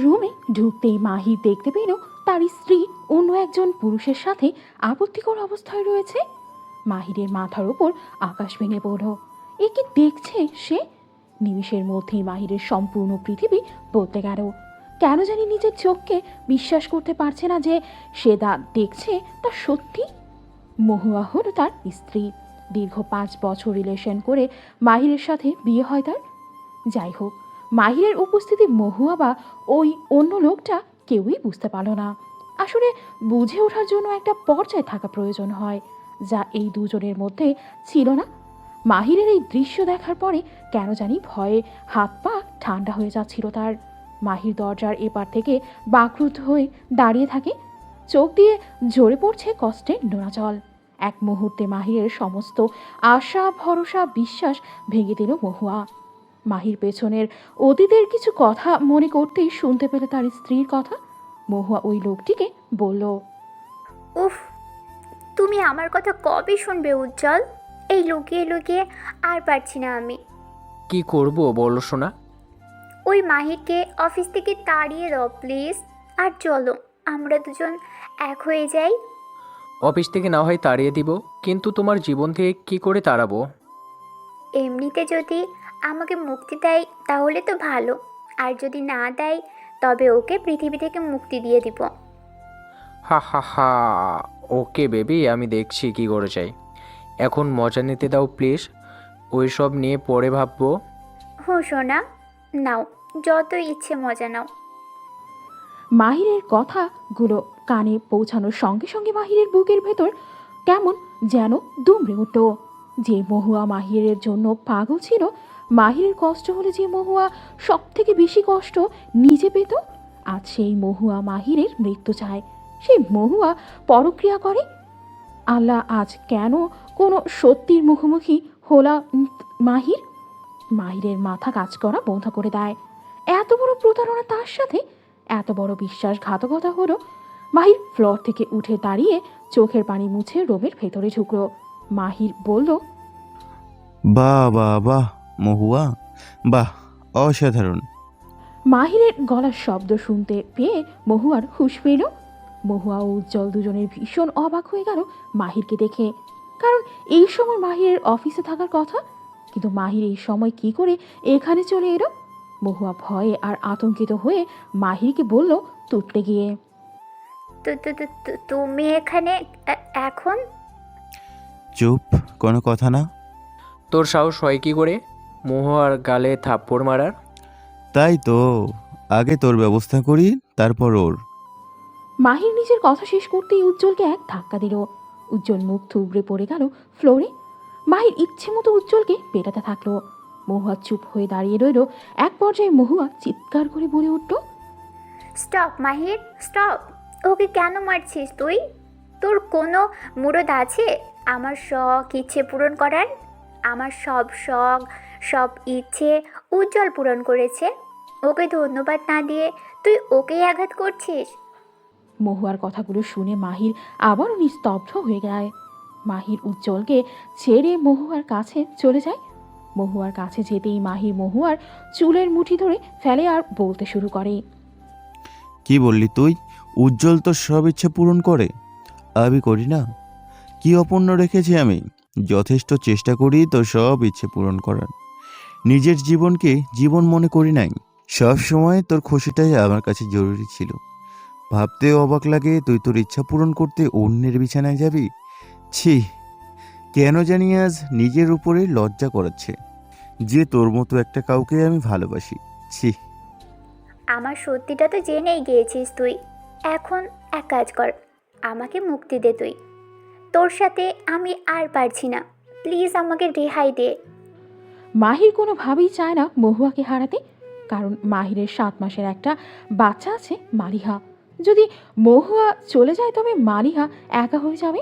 রুমে ঢুকতেই মাহির দেখতে পেল তার স্ত্রী অন্য একজন পুরুষের সাথে আপত্তিকর অবস্থায় রয়েছে। মাহিরের মাথার ওপর আকাশ ভেঙে পড়ল। এ কি দেখছে সে? নিমিষের মধ্যেই মাহিরের সম্পূর্ণ পৃথিবী বদলে গেল। কেন জানি নিজের চোখকে বিশ্বাস করতে পারছে না যে সে যা দেখছে তা সত্যি। মহুয়া হলো তার স্ত্রী। দীর্ঘ 5 বছর রিলেশন করে মাহিরের সাথে বিয়ে হয় তার। যাই হোক, মাহিরের উপস্থিতি মহুয়া বা ওই অন্য লোকটা কেউই বুঝতে পারল না। আসলে বুঝে ওঠার জন্য একটা পর্যায়ে থাকা প্রয়োজন হয়, যা এই দুজনের মধ্যে ছিল না। মাহিরের এই দৃশ্য দেখার পরে কেন জানি ভয়ে হাত পা ঠান্ডা হয়ে যাচ্ছিল তার। মাহির দরজার এপার থেকে বাকরুদ্ধ হয়ে দাঁড়িয়ে থাকে। চোখ দিয়ে ঝরে পড়ছে কষ্টের নোনা জল। এক মুহূর্তে মাহিরের সমস্ত আশা ভরসা বিশ্বাস ভেঙে দিল মহুয়া। মাহির পেছনের অতীতের কিছু কথা মনে করতেই শুনতে পেল তার স্ত্রীর কথা। মহুয়া ওই লোকটিকে বলল, উফ, তুমি আমার কথা কবে শুনবে উজ্জ্বল? এই লুকিয়ে লুকিয়ে আর পারছি না আমি। কি করব বলো সোনা? ওই মাহিরকে অফিস থেকে তাড়িয়ে দাও প্লিজ। আর চলো আমরা দুজন এক হয়ে যাই। অফিস থেকে না হয় তাড়িয়ে দিব, কিন্তু তোমার জীবন থেকে কি করে তাড়াবো? এমনিতে যদি আমাকে মুক্তি দেয় তাহলে তো ভালো, আর যদি না দেয় তবে ওকে পৃথিবী থেকে মুক্তি দিয়ে দিব। হা হা হা। ওকে বেবি, আমি দেখছি কি করে চাই। এখন মজা নিতে দাও প্লিজ, ওই সব নিয়ে পরে ভাববো। হো সোনা, নাও, যত ইচ্ছে মজা নাও। মাহিরের কথাগুলো কানে পৌঁছানোর সঙ্গে সঙ্গে মাহিরের বুকের ভেতর কেমন যেন দুমড়ে উঠল। যে মহুয়া মাহিরের জন্য পাগল ছিল, মাহিরের কষ্ট হলে যে মহুয়া সব থেকে বেশি কষ্ট নিজে পেত, আজ সেই মহুয়া মাহিরের মৃত্যু চায়। সেই মহুয়া পরক্রিয়া করে। আল্লাহ, আজ কেন কোনো সত্যির মুখোমুখি হলা মাহির? মাহিরের মাথা কাজ করা বন্ধ করে দেয়। এত বড় প্রতারণা তার সাথে, এত বড় বিশ্বাসঘাতকতা হলো। মাহির ফ্লোর থেকে উঠে দাঁড়িয়ে চোখের পানি মুছে রুমের ভেতরে ঢুকলো। মাহির বলল, বাহ বাহ বাহ মহুয়া, বাহ, অসাধারণ। মাহিরের গলার শব্দ শুনতে পেয়ে মহুয়ার হুঁশ পেল। মহুয়া ও উজ্জ্বল দুজনের ভীষণ অবাক হয়ে গেল মাহিরকে দেখে, কারণ এই সময় মাহিরের অফিসে থাকার কথা। কিন্তু মাহির এই সময় কি করে এখানে চলে এলো? মহুয়া ভয়ে আর আতঙ্কিত হয়ে মাহিরকে বলল তুতলে গিয়ে, তুমি এখানে এখন? চুপ, কোনো কথা না। তোর সাহস হয় কি করে মহুয়ার গালে থাপ্পড় মারার? তাই তো, আগে তোর ব্যবস্থা করি, তারপর ওর। মাহির নিজের কথা শেষ করতেই উজ্জ্বলকে এক ধাক্কা দিল। উজ্জ্বল মুখ থুবড়ে পড়ে গেল ফ্লোরে। মাহির ইচ্ছে মতো উজ্জ্বলকে পেটাতে থাকলো। মহুয়া চুপ হয়ে দাঁড়িয়ে রইল। এক পর্যায়ে মহুয়া চিৎকার করে বলে উঠল, স্টপ মাহির, স্টপ। ওকে কেন মারছিস তুই? তোর কোনো মুরদ আছে আমার শখ ইচ্ছে পূরণ করার? আমার সব শখ, সব ইচ্ছে উজ্জ্বল পূরণ করেছে। ওকে ধন্যবাদ না দিয়ে তুই ওকেই আঘাত করছিস। মহুয়ার কথাগুলো শুনে মাহির আবারও নিস্তব্ধ হয়ে যায়। মাহির উজ্জ্বলকে ছেড়ে মহুয়ার কাছে চলে যায়। মহুয়ার কাছে যেতেই মাহির মহুয়ার চুলের মুঠি ধরে ফেলে আর বলতে শুরু করে, কি বললি তুই? উজ্জ্বল তো সব ইচ্ছে পূরণ করে, আমি করি না? কি অপূর্ণ রেখেছি আমি? যথেষ্ট চেষ্টা করি তো সব ইচ্ছে পূরণ করার। নিজের জীবনকে জীবন মনে করি নাই। সব সময় তোর খুশিটাই আমার কাছে জরুরি ছিল। ভাবতেও অবাক লাগে তুই তোর ইচ্ছা পূরণ করতে অন্যের বিছানায় যাবি। ছি, কেন জানি আজ নিজের উপরে লজ্জা করাচ্ছে যে তোর মতো একটা কাউকে আমি ভালোবাসি। ছি। আমার সত্যিটা তো জেনেই গিয়েছিস তুই। এখন এক কাজ কর, আমাকে মুক্তি দে তুই। তোর সাথে আমি আর পারছি না, প্লিজ আমাকে রেহাই দে। মাহির কোনোভাবেই চায় না মহুয়াকে হারাতে, কারণ মাহিরের 7 মাসের একটা বাচ্চা আছে মালিহা। যদি মহুয়া চলে যায় তবে মালিহা একা হয়ে যাবে,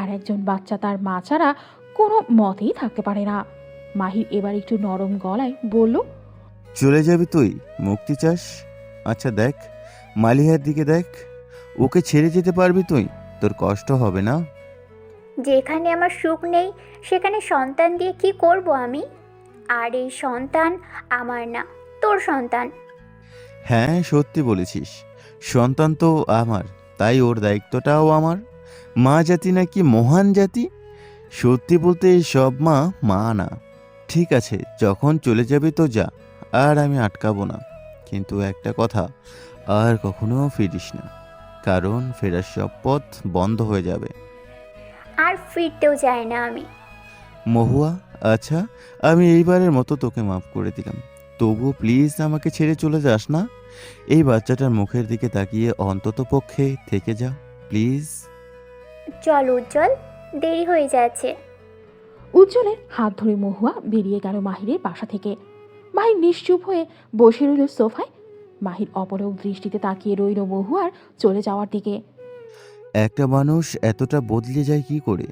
আর একজন বাচ্চা তার মা ছাড়া কোনো মতেই থাকতে পারে না। মাহির এবার একটু নরম গলায় বলল, চলে যাবি তুই? মুক্তি চাস? আচ্ছা দেখ, মালিহার দিকে দেখ, ওকে ছেড়ে যেতে পারবি তুই? তোর কষ্ট হবে না? যেখানে আমার সুখ নেই সেখানে সন্তান দিয়ে কি করব আমি? আর এই সন্তান আমার না, তোর সন্তান। হ্যাঁ, সত্যি বলেছিস। সন্তান তো আমার, তাই ওর দায়িত্বটাও আমার। মা জাতি নাকি মহান জাতি? সত্যি বলতে সব মা মা না। ঠিক আছে, যখন চলে যাবে তো যা, আর আমি আটকাবো না। কিন্তু একটা কথা, আর কখনো ফিরিস না, কারণ ফেরার সব পথ বন্ধ হয়ে যাবে। আর ফিরতেও চাই না আমি। মহুয়া, আচ্ছা, আমি এইবারের মতো তোকে মাফ করে দিলাম। তবুও প্লিজ আমাকে ছেড়ে চলে যাস না। এই বাচ্চাটার মুখের দিকে তাকিয়ে অন্তত পক্ষে থেকে যা, প্লিজ। চল উজ্জ্বল, দেরি হয়ে যাচ্ছে। উজ্জ্বলের হাত ধরে মহুয়া বেরিয়ে গেল মাহিরের বাসা থেকে। মাহির নিশ্চুপ হয়ে বসে রইল সোফায়। মাহির অপলক দৃষ্টিতে তাকিয়ে রইল মহুয়ার চলে যাওয়ার দিকে। একটা মানুষ এতটা বদলে যায় কি করে?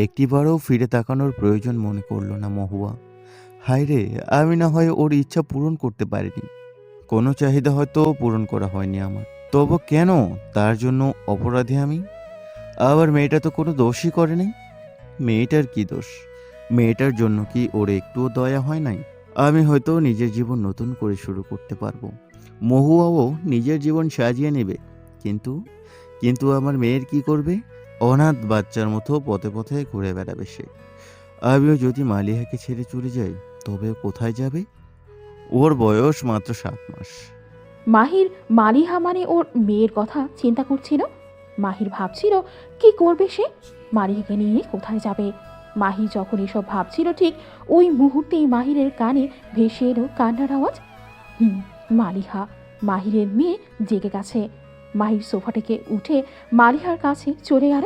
একটিবারও ফিরে তাকানোর প্রয়োজন মনে করলো না মহুয়া। হায় রে, আমি না হয় ওর ইচ্ছা পূরণ করতে পারিনি, কোনো চাহিদা হয়তো পূরণ করা হয়নি আমার। তবু কেন তার জন্য অপরাধী আমি? আবার মেয়েটা তো কোনো দোষই করে নাই। মেয়েটার কি দোষ? মেয়েটার জন্য কি ওর একটুও দয়া হয় নাই? আমি হয়তো নিজের জীবন নতুন করে শুরু করতে পারবো, মহুয়াও নিজের জীবন সাজিয়ে নেবে। কিন্তু কিন্তু আমার মেয়ের কি করবে? অনাথ বাচ্চার মতো পথে পথে ঘুরে বেড়াবে সে। আমিও যদি মালিহাকে ছেড়ে চলে যাই, তবে ও কোথায় যাবে? ওর বয়স মাত্র 7 মাস। মাহির মালিহা মানে ওর মেয়ের কথা চিন্তা করছিল। মাহির ভাবছিল কি করবে সে, মালিহাকে নিয়ে কোথায় যাবে। মাহি যখন এসব ভাবছিল ঠিক ওই মুহূর্তেই মাহিরের কানে ভেসে এলো কান্নার আওয়াজ। মালিহা, মাহিরের মেয়ে জেগে গেছে। মাহির সোফা থেকে উঠে মালিহার কাছে চলে গেল।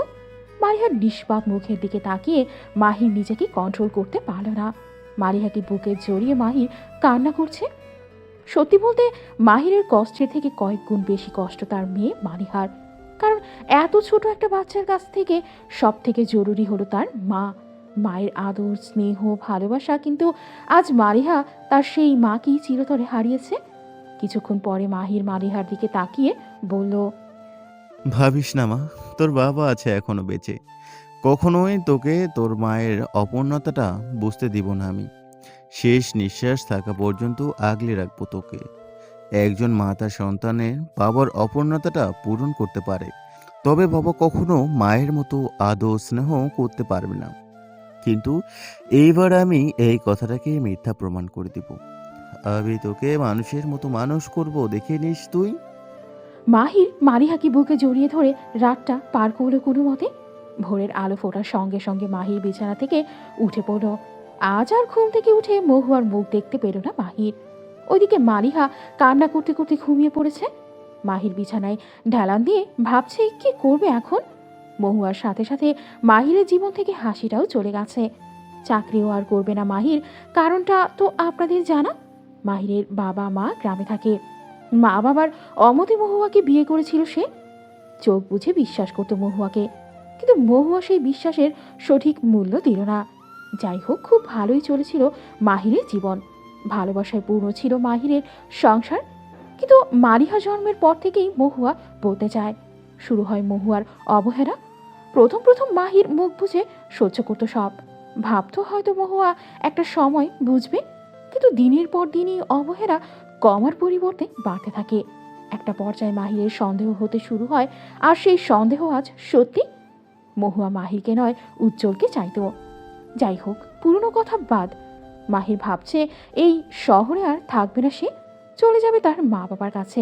মালিহার নিষ্পাপ মুখের দিকে তাকিয়ে মাহির নিজেকে কন্ট্রোল করতে পারল না। মালিহাকে বুকে জড়িয়ে মাহির কান্না করছে। সত্যি বলতে মাহিরের কষ্টের থেকে কয়েক গুণ বেশি কষ্ট তার মেয়ে মালিহার। কারণ এত ছোট একটা বাচ্চার কাছ থেকে সব থেকে জরুরি হলো তার মা। মায়ের আদর, স্নেহ, ভালোবাসা, কিন্তু আজ মালিহা তার সেই মাকেই চিরতরে হারিয়েছে। কিছুক্ষণ পরে মাহির মালিহার দিকে তাকিয়ে বলল, ভাবিস না মা, তোর বাবা আছে এখনো বেঁচে। কখনোই তোকে তোর মায়ের অপূর্ণতাটা বুঝতে দিব না আমি। শেষ নিঃশ্বাস থাকা পর্যন্ত আগলে রাখবো তোকে। একজন মা তার সন্তানের বাবার অপূর্ণতাটা পূরণ করতে পারে, তবে বাবা কখনো মায়ের মতো আদর স্নেহ করতে পারবে না। কিন্তু এইবার আমি এই কথাটাকে মিথ্যা প্রমাণ করে দিব। আমি তোকে মানুষের মতো মানুষ করব, দেখে নিস তুই। মাহির মালিহাকে বুকে জড়িয়ে ধরে রাতটা পার করলো কোনো মতে। ভোরের আলো ফোটার সঙ্গে সঙ্গে মাহির বিছানা থেকে উঠে পড়ল। আজ আর ঘুম থেকে উঠে মহুয়ার মুখ দেখতে পেল না মাহির। ওইদিকে মালিহা কান্না করতে করতে ঘুমিয়ে পড়েছে। মাহির বিছানায় ঢালান দিয়ে ভাবছে কি করবে এখন। মহুয়ার সাথে সাথে মাহিরের জীবন থেকে হাসিটাও চলে গেছে। চাকরিও আর করবে না মাহির, কারণটা তো আপনাদের জানা। মাহিরের বাবা মা গ্রামে থাকে। মা বাবার অমতে মহুয়াকে বিয়ে করেছিল সে। চোখ বুঝে বিশ্বাস করতো মহুয়াকে, কিন্তু মহুয়া সেই বিশ্বাসের সঠিক মূল্য দিল না। যাই হোক, খুব ভালোই চলেছিল মাহিরের জীবন। ভালোবাসায় পূর্ণ ছিল মাহিরের সংসার। কিন্তু মালিহা জন্মের পর থেকেই মহুয়া বলতে চায়। শুরু হয় মহুয়ার অবহেলা। প্রথম প্রথম মাহির মুখ বুঝে সহ্য করতো সব। ভাবতো হয়তো মহুয়া একটা সময় বুঝবে, কিন্তু দিনের পর দিনই অবহেলা কমার পরিবর্তে বাড়তে থাকে। একটা পর্যায়ে মাহিরের সন্দেহ হতে শুরু হয়, আর সেই সন্দেহ আজ সত্যি। মহুয়া মাহিরকে নয়, উজ্জ্বলকে চাইতো। যাই হোক, পুরনো কথা বাদ। মাহির ভাবছে এই শহরে আর থাকবে না সে, চলে যাবে তার মা বাবার কাছে।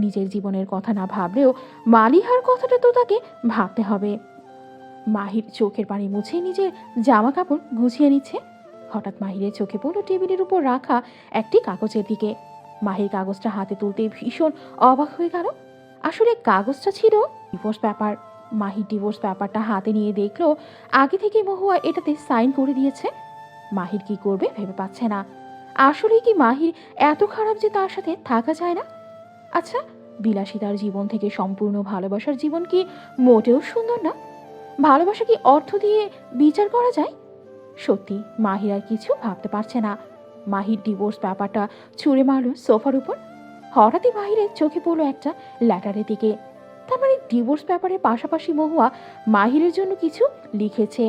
নিজের জীবনের কথা না ভাবলেও মালিহার কথাটা তো তাকে ভাবতে হবে। মাহির চোখের পানি মুছে নিজের জামা কাপড় গুছিয়ে নিচ্ছে। হঠাৎ মাহিরের চোখে পড়ল টেবিলের উপর রাখা একটি কাগজের দিকে। মাহির কাগজটা হাতে তুলতে ভীষণ অবাক হয়ে গেল। আসলে কাগজটা ছিল ডিভোর্স পেপার। মাহির ডিভোর্স পেপারটা হাতে নিয়ে দেখলো আগে থেকে মহুয়া এটাতে সাইন করে দিয়েছে। মাহির কি করবে ভেবে পাচ্ছে না। আসলে কি মাহির এত খারাপ যে তার সাথে থাকা যায় না? আচ্ছা, বিলাসিতার জীবন থেকে সম্পূর্ণ ভালোবাসার জীবন কি মোটেও সুন্দর না? ভালোবাসা কি অর্থ দিয়ে বিচার করা যায়? সত্যি মাহির আর কিছু ভাবতে পারছে না। মাহির ডিভোর্স পেপারটা ছুঁড়ে মারল সোফার উপর। হঠাৎই মাহিরের চোখে পড়লো একটা লেটারের দিকে। তার মানে ডিভোর্স পেপারের পাশাপাশি মহুয়া মাহিরের জন্য কিছু লিখেছে।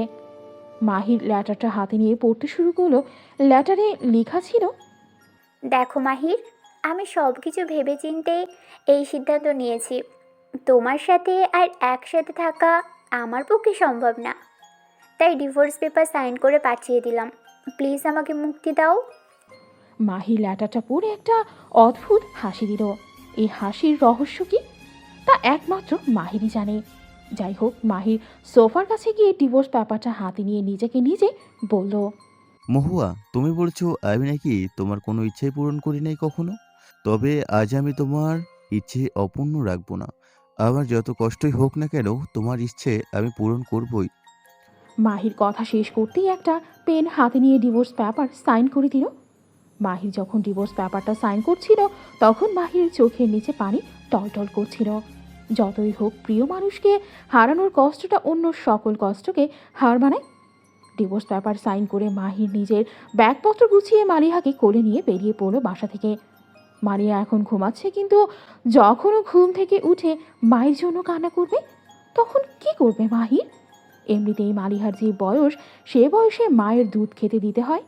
মাহির লেটারটা হাতে নিয়ে পড়তে শুরু করলো। লেটারে লেখা ছিল, দেখো মাহির, আমি সব কিছু ভেবেচিন্তেই এই সিদ্ধান্ত নিয়েছি। তোমার সাথে আর একসাথে থাকা আমার পক্ষে সম্ভব না, তাই ডিভোর্স পেপার সাইন করে পাঠিয়ে দিলাম। প্লিজ আমাকে মুক্তি দাও। মাহির ল্যাটাটা পরে একটা অদ্ভুত হাসি দিল। এই হাসির রহস্য কি তা একমাত্র মাহিরই জানে। যাই হোক, মাহির সোফার কাছে গিয়ে ডিভোর্স পেপারটা হাতে নিয়ে নিজেকে নিজে বলল, মহুয়া, তুমি বলছো আমি নাকি তোমার কোনো ইচ্ছাই পূরণ করি নাই কখনো? তবে আজ আমি তোমার ইচ্ছে অপূর্ণ রাখবো না। আমার যত কষ্টই হোক না কেন, তোমার ইচ্ছে আমি পূরণ করবই। মাহির কথা শেষ করতেই একটা পেন হাতে নিয়ে ডিভোর্স পেপার সাইন করে দিল। মাহির যখন ডিভোর্স পেপারটা সাইন করছিল তখন মাহিরের চোখের নিচে পানি টলটল করছিল। যতই হোক, প্রিয় মানুষকে হারানোর কষ্টটা অন্য সকল কষ্টকে হার মানায়। ডিভোর্স পেপার সাইন করে মাহির নিজের ব্যাগপত্র গুছিয়ে মালিহাকে কোলে নিয়ে বেরিয়ে পড়ল বাসা থেকে। মারিয়া এখন ঘুমাচ্ছে, কিন্তু যখনও ঘুম থেকে উঠে মায়ের জন্য কান্না করবে তখন কি করবে মাহির? এমনিতেই মালিহার যে বয়স, সে বয়সে মায়ের দুধ খেতে দিতে হয়।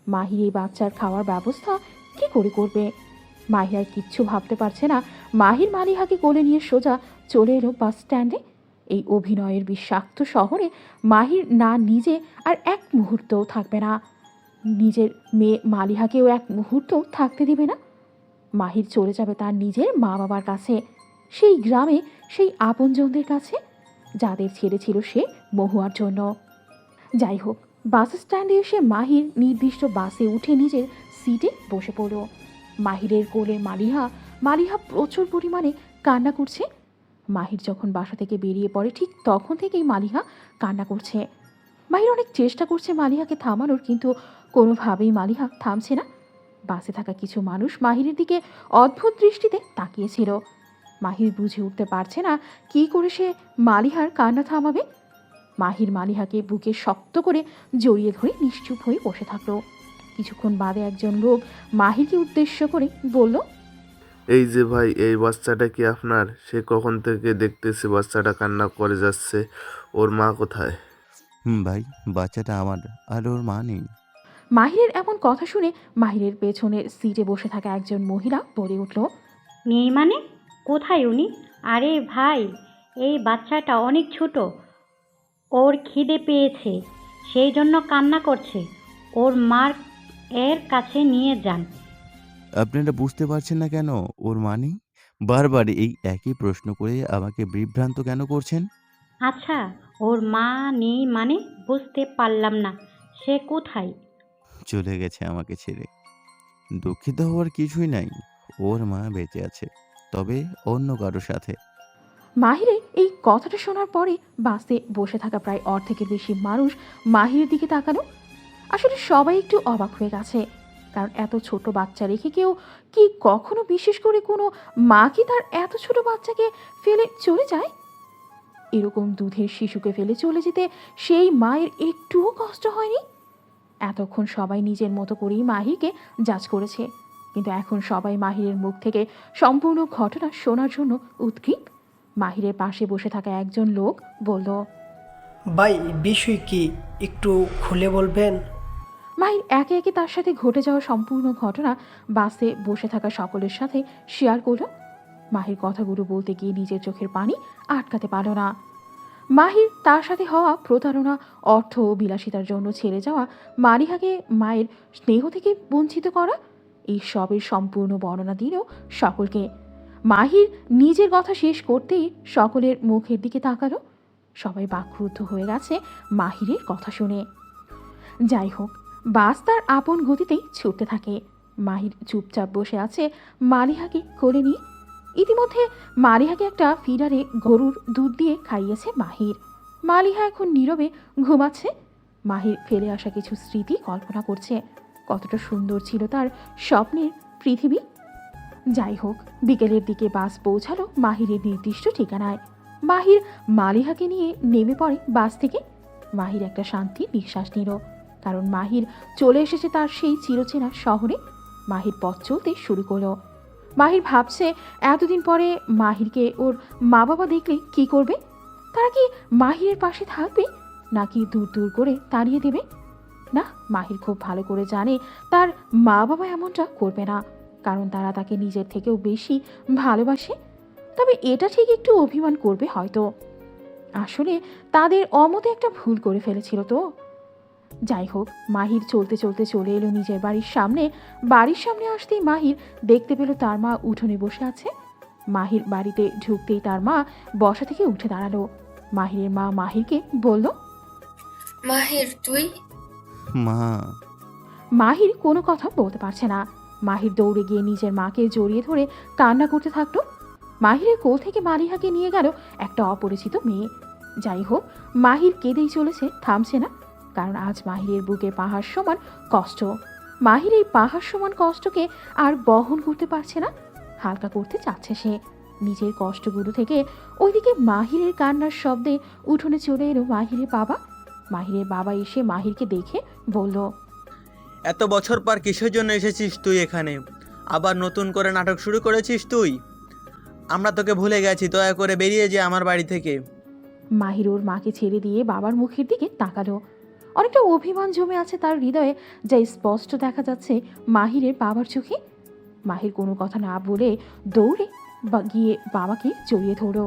মাহির এই বাচ্চার খাওয়ার ব্যবস্থা কি করে করবে? মাহির আর কিচ্ছু ভাবতে পারছে না। মাহির মালিহাকে কোলে নিয়ে সোজা চলে এলো বাস স্ট্যান্ডে। এই অভিনয়ের বিষাক্ত শহরে মাহির না নিজে আর এক মুহূর্তও থাকবে না, নিজের মেয়ে মালিহাকেও এক মুহূর্তও থাকতে দিবে না। মাহির চলে যাবে তার নিজের মা বাবার কাছে, সেই গ্রামে, সেই আপনজনদের কাছে যাদের ছেড়েছিল সে মহুয়ার জন্য। যাই হোক, বাস স্ট্যান্ডে এসে মাহির নির্দিষ্ট বাসে উঠে নিজের সিটে বসে পড়ল। মাহিরের কোলে মালিহা। মালিহা প্রচুর পরিমাণে কান্না করছে। মাহির যখন বাসা থেকে বেরিয়ে পড়ে ঠিক তখন থেকেই মালিহা কান্না করছে। মাহির অনেক চেষ্টা করছে মালিহাকে থামানোর, কিন্তু কোনোভাবেই মালিহা থামছে না। বাসে থাকা কিছু মানুষ মাহিরের দিকে অদ্ভুত দৃষ্টিতে তাকিয়েছিল। মাহির বুঝে উঠতে পারছে না কী করে সে মালিহার কান্না থামাবে। মাহির মালিহাকে বুকে শক্ত করে জড়িয়ে ধরে নিশ্চুপ হয়ে বসে থাকলো। কিছুক্ষণ বাদে একজন লোক মাহিরকে উদ্দেশ্য করে বলল, এই যে ভাই, এই বাচ্চাটা কি আপনার? সে কখন থেকে দেখতেছি বাচ্চাটা কান্না করে যাচ্ছে। ওর মা কোথায়? ভাই, বাচ্চাটা আমার, আর ওর মা নেই। মাহিরের এমন কথা শুনে মাহিরের পেছনের সিটে বসে থাকা একজন মহিলা বলে উঠল, নেই মানে? কোথায় উনি? আরে ভাই, এই বাচ্চাটা অনেক ছোট, ওর খিদে পেয়েছে, সেই জন্য কান্না করছে। ওর মার এর কাছে নিয়ে যান। আপনারা বুঝতে পারছেন না কেন ওর মা নেই? বারবার এই একই প্রশ্ন করে আমাকে বিভ্রান্ত কেন করছেন? আচ্ছা, ওর মা নেই মানে বুঝতে পারলাম না, সে কোথায়? চলে গেছে আমাকে ছেড়ে। দুঃখিত হওয়ার কিছুই নাই, ওর মা বেঁচে আছে, তবে অন্য কারো সাথে। মাহিরের এই কথাটা শোনার পরে বাসে বসে থাকা প্রায় অর্ধেকের বেশি মানুষ মাহিরের দিকে তাকালো। আসলে সবাই একটু অবাক হয়ে গেছে, কারণ এত ছোট বাচ্চা রেখে কেউ কি কখনো, বিশেষ করে কোনো মা কি তার এত ছোট বাচ্চাকে ফেলে চলে যায়? এরকম দুধের শিশুকে ফেলে চলে যেতে সেই মায়ের একটুও কষ্ট হয়নি? এতক্ষণ সবাই নিজের মতো করেই মাহিরকে জাজ করেছে, কিন্তু এখন সবাই মাহিরের মুখ থেকে সম্পূর্ণ ঘটনা শোনার জন্য উদ্গ্রীব। মাহিরের পাশে বসে থাকা একজন লোক বলল, ভাই, বিষয় কি একটু খুলে বলবেন? মাহির একে একে তার সাথে ঘটে যাওয়া সম্পূর্ণ ঘটনা বাসে বসে থাকা সকলের সাথে শেয়ার করল। মাহির কথাগুলো বলতে গিয়ে নিজের চোখের পানি আটকাতে পারল না। মাহির তার সাথে হওয়া প্রতারণা, অর্থ ও বিলাসিতার জন্য ছেড়ে যাওয়া, মালিহাকে মায়ের স্নেহ থেকে বঞ্চিত করা, এই সবের সম্পূর্ণ বর্ণনা দিল সকলকে। মাহির নিজের কথা শেষ করতেই সকলের মুখের দিকে তাকালো। সবাই বাকরুদ্ধ হয়ে গেছে মাহিরের কথা শুনে। যাই হোক, বাস তার আপন গতিতেই ছুটতে থাকে। মাহির চুপচাপ বসে আছে মালিহাকে কোলে নিয়ে। ইতিমধ্যে মালিহাকে একটা ফিডারে গরুর দুধ দিয়ে খাইয়েছে মাহির। মালিহা এখন নীরবে ঘুমাচ্ছে। মাহির ফেলে আসা কিছু স্মৃতি কল্পনা করছে, কতটা সুন্দর ছিল তার স্বপ্নের পৃথিবী। যাই হোক, বিকেলের দিকে বাস পৌঁছালো মাহিরের নির্দিষ্ট ঠিকানায়। মাহির মালিহাকে নিয়ে নেমে পড়ে বাস থেকে। মাহির একটা শান্তির নিঃশ্বাস নিল, কারণ মাহির চলে এসেছে তার সেই চিরচেনা শহরে। মাহির পথ চলতে শুরু করলো। মাহির ভাবছে এতদিন পরে মাহিরকে ওর মা বাবা দেখলে কি করবে? তারা কি মাহিরের পাশে থাকবে, নাকি দূর দূর করে তাড়িয়ে দেবে? না, মাহির খুব ভালো করে জানে তার মা বাবা এমনটা করবে না। কারণ তারা তাকে নিজের থেকেও বেশি ভালোবাসে। তবে এটা ঠিক একটু অভিমান করবে হয়তো। আসলে তাদের অমতে একটা ভুল করে ফেলেছিল তো। যাই হোক, মাহির চলতে চলতে চলে এলো নিজের বাড়ির সামনে। বাড়ির সামনে আসতেই মাহির দেখতে পেল তার মা উঠোনে বসে আছে। মাহির বাড়িতে ঢুকতেই তার মা বসা থেকে উঠে দাঁড়ালো। মাহিরের মা মাহিরকে বলল, মাহির তুই? মা। মাহির কোনো কথা বলতে পারছে না। মাহির দৌড়ে গিয়ে নিজের মাকে জড়িয়ে ধরে কান্না করতে থাকলো। মাহিরের কোল থেকে মালিহাকে নিয়ে গেল একটা অপরিচিত মেয়ে। যাই হোক, মাহির কেঁদেই চলেছে, থামছে না। কারণ আজ মাহিরের বুকে পাহাড় সমান কষ্ট। মাহির এই পাহাড় সমান কষ্টকে আর বহন করতে পারছে না, হালকা করতে চাচ্ছে সে নিজের কষ্টগুলো থেকে। ওইদিকে মাহিরের কান্নার শব্দে উঠোনে চলে এলো মাহিরের বাবা। মাহিরের বাবা এসে মাহিরকে দেখে বলল, এত বছর পর কিসের জন্য এসেছিস তুই এখানে? আবার নতুন করে নাটক শুরু করেছিস তুই? আমরা তোকে ভুলে গেছি, দয়া করে বেরিয়ে যা আমার বাড়ি থেকে। মাহির ওর মাকে ছেড়ে দিয়ে বাবার মুখের দিকে তাকালো। অনেকটা অভিমান জমে আছে তার হৃদয়ে, যা স্পষ্ট দেখা যাচ্ছে মাহিরের বাবার চোখে। মাহির কোনো কথা না বলে দৌড়ে গিয়ে বাবাকে জড়িয়ে ধরল।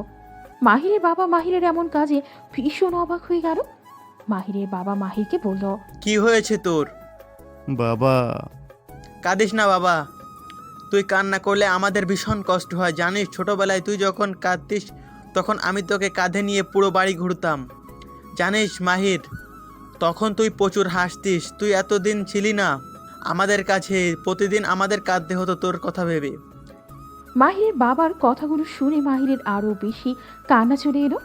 মাহিরের বাবা মাহিরের এমন কাজে ভীষণ অবাক হয়ে গেল। মাহিরের বাবা মাহিরকে বলল, কি হয়েছে তোর? বাবা। কাঁদিস না বাবা, তুই কান্না করলে আমাদের ভীষণ কষ্ট হয় জানিস। ছোটবেলায় তুই যখন কাঁদতিস তখন আমি তোকে কাঁধে নিয়ে পুরো বাড়ি ঘুরতাম জানিস মাহির। তখন তুই প্রচুর হাসতিস। তুই এতদিন ছিলি না আমাদের কাছে, প্রতিদিন আমাদের কাঁদতে হতো তোর কথা ভেবে। মাহিরের বাবার কথাগুলো শুনে মাহিরের আরও বেশি কান্না চলে এলো।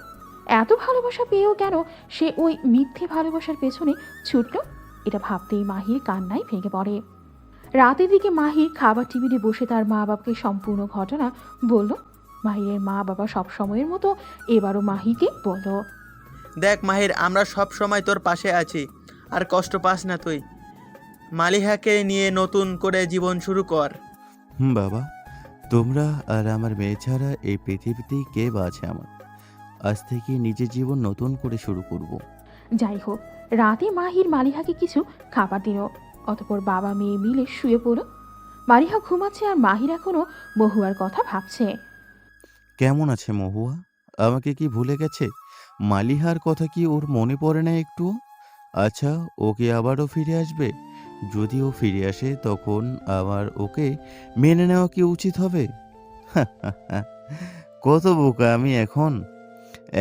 এত ভালোবাসা পেয়েও কেন সে ওই মিথ্যে ভালোবাসার পেছনে ছুটল, এটা ভাবতেই মাহির কান্নায় ভেঙে পড়ে। রাতের দিকে মাহির খাবার টেবিলে বসে তার মা বাবাকে সম্পূর্ণ ঘটনা বলল। মাহিরের মা বাবা সব সময়ের মতো এবারও মাহিরকে বলল, দেখ মাহির, আমরা সব সময় তোর পাশে আছি, আর কষ্ট পাস না তুই। মালিহাকে নিয়ে নতুন করে জীবন শুরু কর। বাবা, তোমরা আর আমার মেয়ে ছাড়া এই পৃথিবীতেই কে বা আছে আমার? আজ থেকে নিজের জীবন নতুন করে শুরু করব। যাই হোক, রাতে মাহির মালিহাকে কিছু খাবার দিল। অতঃপর বাবা মেয়ে মিলে শুয়ে পড়ল। মালিহা ঘুমাচ্ছে আর মাহির এখনো মহুয়ার কথা ভাবছে। কেমন আছে মহুয়া? আমাকে কি ভুলে গেছে? মালিহার কথা কি ওর মনে পড়ে না একটু? আচ্ছা, ও কি আবারও ফিরে আসবে? যদি ও ফিরে আসে তখন আমার ওকে মেনে নেওয়া কি উচিত হবে? কত বোকা আমি এখন।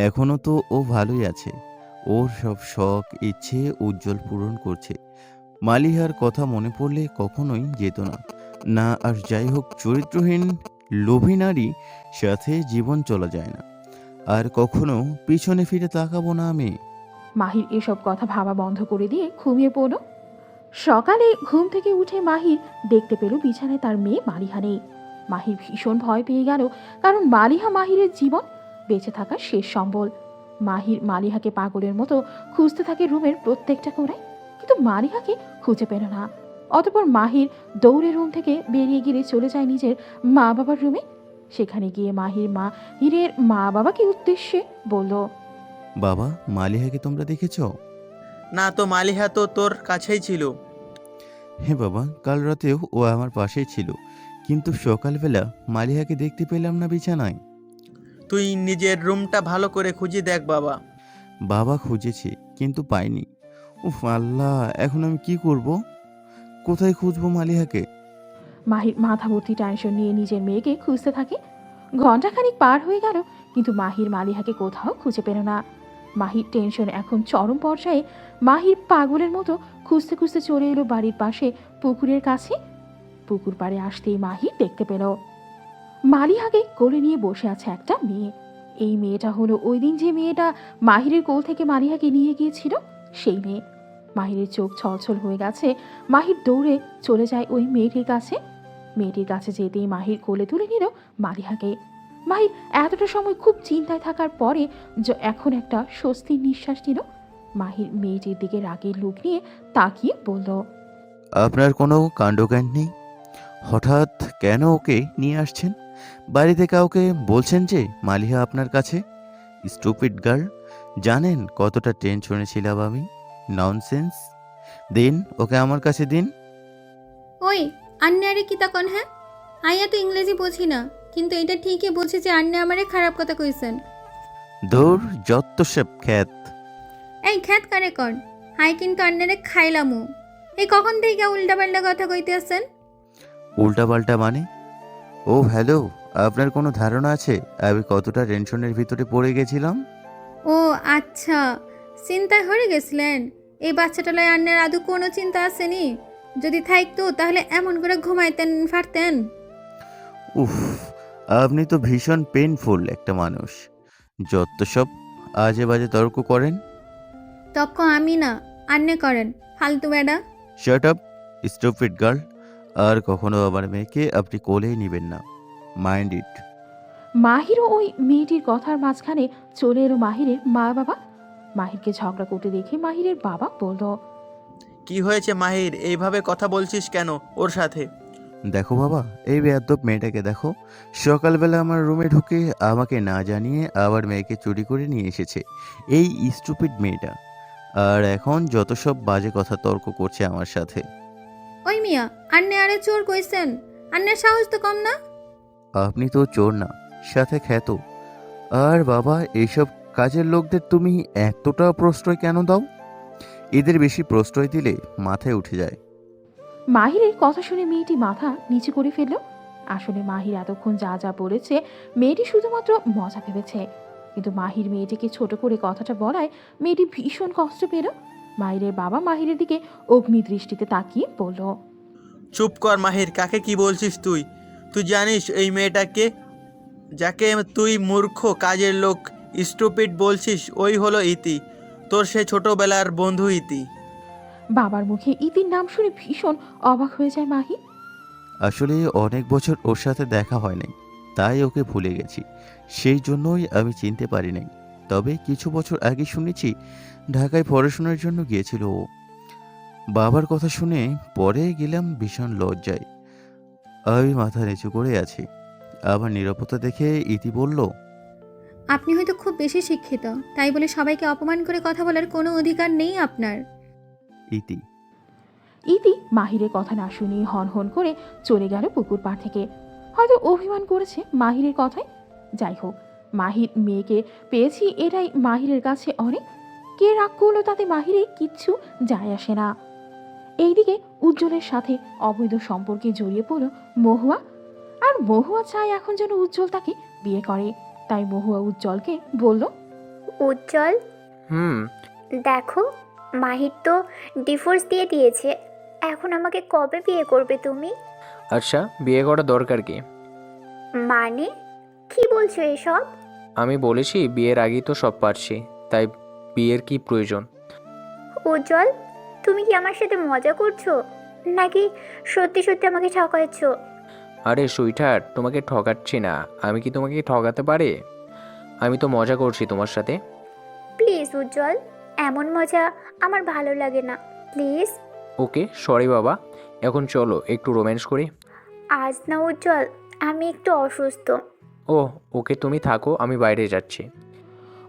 এখনো তো ও ভালোই আছে, ওর সব শখ ইচ্ছে উজ্জ্বল পূরণ করছে। মালিহার কথা মনে পড়লে কখনোই যেত না। না, আর যাই হোক, চরিত্রহীন লোভী নারী সাথে জীবন চলা যায় না। আর কখনো পিছনে ফিরে তাকাবো না আমি। মাহির এসব কথা ভাবা বন্ধ করে দিয়ে ঘুমিয়ে পড়ল। সকালে ঘুম থেকে উঠে মাহির দেখতে পেল বিছানায় তার মেয়ে মালিহা নেই। মাহির ভীষণ ভয় পেয়ে গেল, কারণ মালিহা মাহিরের জীবন বেঁচে থাকার শেষ সম্বল। মাহির মালিহাকে পাগলের মতো খুঁজতে থাকে রুমের প্রত্যেকটা কোণায়, কিন্তু মালিহাকে খুঁজে পেল না। অতঃপর মাহির দৌড়ে রুম থেকে বেরিয়ে গিয়ে চলে যায় নিজের মা বাবার রুমে। সেখানে গিয়ে মাহিরের মা বাবাকে উদ্দেশ্যে বলল, বাবা, মালিহাকে তোমরা দেখেছো? না তো, মালিহা তো তোর কাছেই ছিল। হ্যাঁ বাবা, কাল রাতেও ও আমার পাশেই ছিল, কিন্তু সকালবেলা মালিহাকে দেখতে পেলাম না বিছানায়। তুই নিজের রুমটা ভালো করে খুঁজে দেখ বাবা। বাবা, খুঁজেছি কিন্তু পাইনি। উফ আল্লাহ, এখন আমি কি করব? কোথায় খুঁজবো মালিহাকে? মাহির মাথা ভর্তি টেনশন নিয়ে নিজের মেয়েকে খুঁজতে থাকে। ঘণ্টাখানিক পার হয়ে গেল, কিন্তু মাহির মালিহাকে কোথাও খুঁজে পেল না। মাহির টেনশন এখন চরম পর্যায়ে। মাহির পাগলের মতো খুঁজতে খুঁজতে চলে এলো বাড়ির পাশে পুকুরের কাছে। পুকুর পাড়ে আসতেই মাহির দেখতে পেল মালিহাকে কোলে নিয়ে বসে আছে একটা মেয়ে। এই মেয়েটা হলো ওই দিন যে মেয়েটা মাহিরের কোল থেকে মালিহাকে নিয়ে গিয়েছিল, সেই মেয়ে। মাহিরের চোখ ছলছল হয়ে গেছে। মাহির দৌড়ে চলে যায় ওই মেয়েটির কাছে। মেয়েটির কাছে যেতেই মাহির কোলে তুলে নিল মালিহাকে। মাহির এতটা সময় খুব চিন্তায় থাকার পরে এখন একটা স্বস্তির নিঃশ্বাস নিল। মাহির মেয়েটির দিকে রাগের লুক নিয়ে তাকিয়ে বলল, আপনার কোনো কাণ্ডজ্ঞান নেই? হঠাৎ কেন ওকে নিয়ে আসছেন? বাড়িতে কাউকে বলছেন যে মালিহা আপনার কাছে? স্টুপিড গার্ল, জানেন কতটা টেনশনে ছিলাম আমি? ননসেন্স। দিন ওকে আমার কাছে দিন। ওই আন্নারে কি তখন? হ্যাঁ, আইয়া তো ইংরেজি বুঝি না, কিন্তু এটা ঠিকই বুঝি যে আন্নে আমারে খারাপ কথা কইছেন। দূর যত সব খ্যাত। এই খ্যাত কারে কর, হাই কিন্তু আন্নারে খাইলামু। এই কখন থেকে উল্টাপাল্টা কথা কইতে আছেন? উল্টাপাল্টা মানে? ও হ্যালো, আপনার কোনো ধারণা আছে আমি কতটা টেনশনের ভিতরে পড়ে গেছিলাম? ও আচ্ছা, চিন্তায় হয়ে গেছিলেন। এই বাচ্চাটা লয় আন্নের আদৌ কোনো চিন্তা আসেনি? যদি থাকতো তাহলে এমন করে ঘুমাইতেন পারতেন? উফ, আপনি তো ভীষণ পেইনফুল একটা মানুষ। যত সব আজে বাজে তর্ক করেন। তক্ক আমি না, আন্নে করেন ফালতু বেডা। Shut up stupid girl. আর কখনো আমার মেয়েকে আপনি কোলেই নেবেন না, মাইন্ড ইট। মাহিরও ওই মেয়েটির কথার মাঝখানে চলে এলো মাহিরের মা বাবা। মাহিরকে ঝগড়া করতে দেখে মাহিরের বাবা বলল, কি হয়েছে মাহির, এইভাবে কথা বলছিস কেন ওর সাথে? দেখো বাবা, এই বেয়াদব মেয়েটাকে দেখো। সকালবেলা আমার রুমে ঢুকে আমাকে না জানিয়ে আবার মেয়েকে চুরি করে নিয়ে এসেছে এই স্টুপিড মেয়েটা। আর এখন যত সব বাজে কথা তর্ক করছে আমার সাথে। ওই মিয়া, আন্নে আরে চোর কইছেন? আন্নের সাহস তো কম না? আপনি তো চোর না, সাথে খ্যাত। আর বাবা, এইসব কাজের লোকদের তুমি এতটা প্রশ্রয় কেন দাও? এদের বেশি প্রশ্রয় দিলে মাথায় উঠে যায়। মাহিরের কথা শুনে মেয়েটি মাথা নিচু করে ফেলল। আসলে মাহির এতক্ষণ যা যা বলেছে মেয়েটি শুধুমাত্র মজা ভেবেছে, কিন্তু মাহির মেয়েটিকে ছোট করে কথাটা বলায় মেয়েটি ভীষণ কষ্ট পেল। মাহিরের বাবা মাহিরের দিকে অগ্নি দৃষ্টিতে তাকিয়ে বলল, চুপ কর মাহির, কাকে কি বলছিস তুই? তুই জানিস এই মেয়েটাকে, যাকে তুই মূর্খ কাজের লোক স্টুপিড বলছিস, ওই হলো ইতি, তোর সে ছোটবেলার বন্ধু ইতি। বাবার মুখে ইতির নাম শুনে ভীষণ অবাক হয়ে যায় মাহি। আসলে অনেক বছর ওর সাথে দেখা হয় নাই, তাই ওকে ভুলে গেছি। সেই জন্যই আমি চিনতে পারি নাই। তবে কিছু বছর আগে শুনেছি ঢাকায় পড়াশোনার জন্য গিয়েছিল ও। বাবার কথা শুনে পরে গেলাম ভীষণ লজ্জায়। আমি মাথা নিচু করে আছি। আমার নিরাপত্তা দেখে ইতি বলল, আপনি হয়তো খুব বেশি শিক্ষিত, তাই বলে সবাইকে অপমান করে কথা বলার কোনো অধিকার নেই আপনার। ইতি। ইতি মাহিরের কথা না শুনিয়ে হন হন করে চলে গেল পুকুর পাড় থেকে। হয়তো অভিমান করেছে মাহিরের কথায়। যাই হোক, মাহির মেয়েকে পেয়েছি এটাই মাহিরের কাছে অনেক। কে রাগ করলো তাতে মাহিরে কিচ্ছু যায় আসে না। এইদিকে উজ্জ্বলের সাথে অবৈধ সম্পর্কে জড়িয়ে পড়ল মহুয়া। আর মহুয়া চায় এখন যেন উজ্জ্বল তাকে বিয়ে করে। তাই মহুয়া উজ্জ্বলকে বলল, উজ্জ্বল, হুম। দেখো মাহির তো ডিভোর্স দিয়ে দিয়েছে, এখন আমাকে কবে বিয়ে করবে তুমি? আচ্ছা, বিয়ে করা দরকার কি? মানে কি বলছো এসব? আমি বলেছি বিয়ের আগেই তো সব পারছি, তাই বিয়ের কি প্রয়োজন? উজ্জ্বল, তুমি কি আমার সাথে মজা করছো নাকি সত্যি সত্যি আমাকে ঠকাচ্ছো? আরে সুইটার, তোমাকে ঠকাচ্ছি না। আমি কি তোমাকে ঠকাতে পারি? আমি তো মজা করছি তোমার সাথে। প্লিজ উজ্জ্বল, এমন মজা আমার ভালো লাগে না, প্লিজ। ওকে সরি বাবা, এখন চলো একটু রোম্যান্স করি। আজ না উজ্জ্বল, আমি একটু অসুস্থ। ও ওকে, তুমি থাকো, আমি বাইরে যাচ্ছি।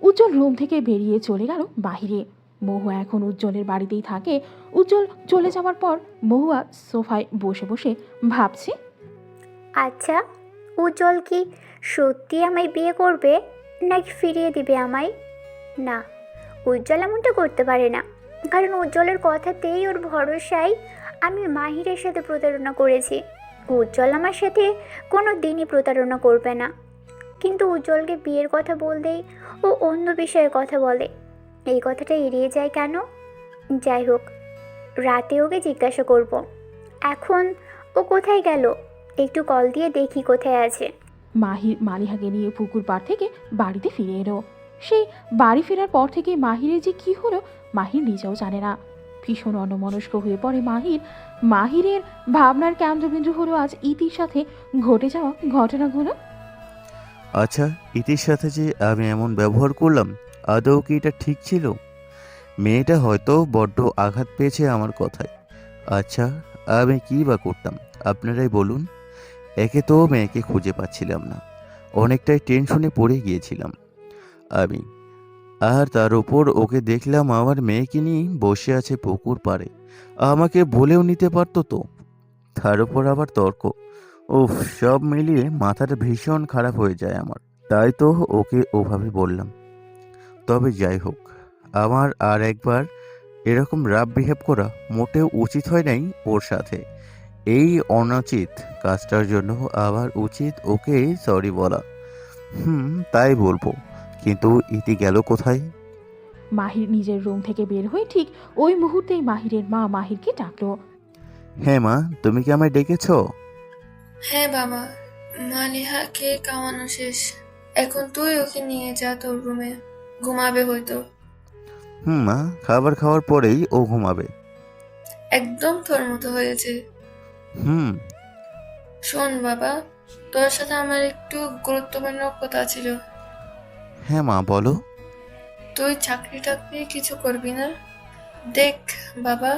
উজ্জ্বল রুম থেকে বেরিয়ে চলে গেল বাহিরে। মহুয়া এখন উজ্জ্বলের বাড়িতেই থাকে। উজ্জ্বল চলে যাওয়ার পর মহুয়া সোফায় বসে বসে ভাবছে, আচ্ছা, উজ্জ্বল কি সত্যি আমায় বিয়ে করবে নাকি ফিরিয়ে দিবে আমায়? না, উজ্জ্বল এমনটা করতে পারে না, কারণ উজ্জ্বলের কথাতেই, ওর ভরসায় আমি মাহিরের সাথে প্রতারণা করেছি। উজ্জ্বল আমার সাথে কোনো দিনই প্রতারণা করবে না, কিন্তু উজ্জ্বলকে বিয়ের কথা বললেই ও অন্য বিষয়ে কথা বলে। এই কথাটা এড়িয়ে যায় কেন? যাই হোক, রাতে ওকে জিজ্ঞাসা করব। এখন ও কোথায় গেল? একটু কল দিয়ে দেখি কোথায় আছে। মাহির মালিহাকে নিয়ে পুকুর পাড় থেকে বাড়িতে ফিরে এলো। সেই বাড়ি ফেরার পর থেকে মাহিরের যে কি হলো মাহির নিজেও জানে না। ভীষণ অন্যমনস্ক হয়ে পড়ে মাহির। মাহিরের ভাবনার কেন্দ্রবিন্দু হলো আজ ইতির সাথে ঘটে যাওয়া ঘটনাগুলো। আচ্ছা, ইতির সাথে যে আমি এমন ব্যবহার করলাম, আদৌ কি এটা ঠিক ছিল? মেয়েটা হয়তো বড্ড আঘাত পেয়েছে আমার কথায়। আচ্ছা, আমি কী বা করতাম আপনারাই বলুন। একে তো মেয়েকে খুঁজে পাচ্ছিলাম না, অনেকটাই টেনশনে পড়ে গিয়েছিলাম আমি। আর তার উপর ওকে দেখলাম আমার মেয়েকে নিয়ে বসে আছে পুকুর পাড়ে। আমাকে বলেও নিতে পারতো তো। তার উপর আবার তর্ক। উফ, সব মিলিয়ে মাথাটা ভীষণ খারাপ হয়ে যায় আমার। তাই তো ওকে ওভাবে বললাম। তবে যাই হোক, আমার আর একবার এরকম রাফ বিহেভ করা মোটেও উচিত হয় নাই ওর সাথে। এই অনুচিত কাজটার জন্য আবার উচিত ওকে সরি বলা। তাই বলবো। কিন্তু ইতি গেল কোথায়? মাহির নিজের রুম থেকে বের হয়ে ঠিক ওই মুহূর্তেই মাহিরের মা মাহিরকে ডাকলো। হ্যাঁ মা, তুমি কি আমায় ডেকেছো? হ্যাঁ বাবা, মালিহাকে খাওয়ানো শেষ। এখন তুই ওকে নিয়ে যা তোর রুমে, ঘুমাবে হয়তো। মা, খাবার খাওয়ার পরেই ও ঘুমাবে। একদম তোর মতো হয়েছে। হুম। শোন বাবা, তোর সাথে আমার একটু গুরুত্বপূর্ণ কথা ছিল। হ্যাঁ মা, বলো। তুই চাকরি টাকরি কিছু করবি না? দেখ বাবা,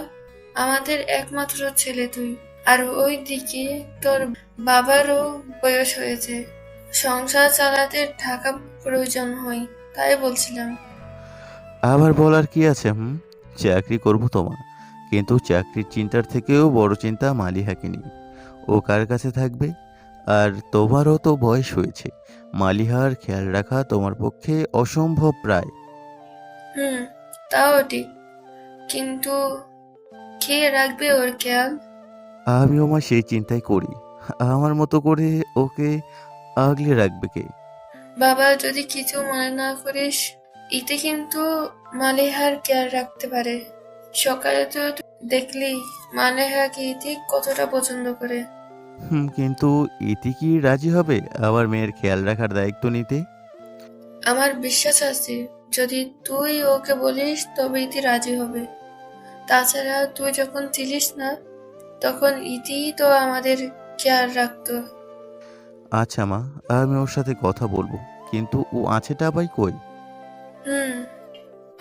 আমাদের একমাত্র ছেলে তুই, আর ওই দিকে তোর বাবারও বয়স হয়েছে, সংসার চালাতে টাকা প্রয়োজন হয়, তাই বলছিলাম। আবার বলার কি আছে? চাকরি করবো তো মা, কিন্তু চাকরির চিন্তার থেকেও বড় চিন্তা মালিহাকে নিয়ে। ও কার কাছে থাকবে? আর তোমারও তো বয়স হয়েছে, মালিহার খেয়াল রাখা তোমার পক্ষে অসম্ভব প্রায়। তাও ঠিক, কিন্তু কে রাখবে ওর খেয়াল? আমিও মা সেই চিন্তাই করি, আমার মতো করে ওকে আগলে রাখবে কে? বাবা, যদি কিছু মনে না করিস, ইতি কিন্তু মালিহার খেয়াল রাখতে পারে। সকালে তো দেখলি মালিহাকে ইতি কতটা পছন্দ করে। কিন্তু ইতি কি রাজি হবে আবার মেয়ের খেয়াল রাখার দায়িত্ব নিতে? আমার বিশ্বাস আছে, যদি তুই ওকে বলিস তবে ইতি রাজি হবে। তাছাড়া তুই যখন ছিলিস না, তখন ইতি তো আমাদের খেয়াল রাখতো। আচ্ছা মা, আমি ওর সাথে কথা বলবো, কিন্তু ও আছেটা আবার কই?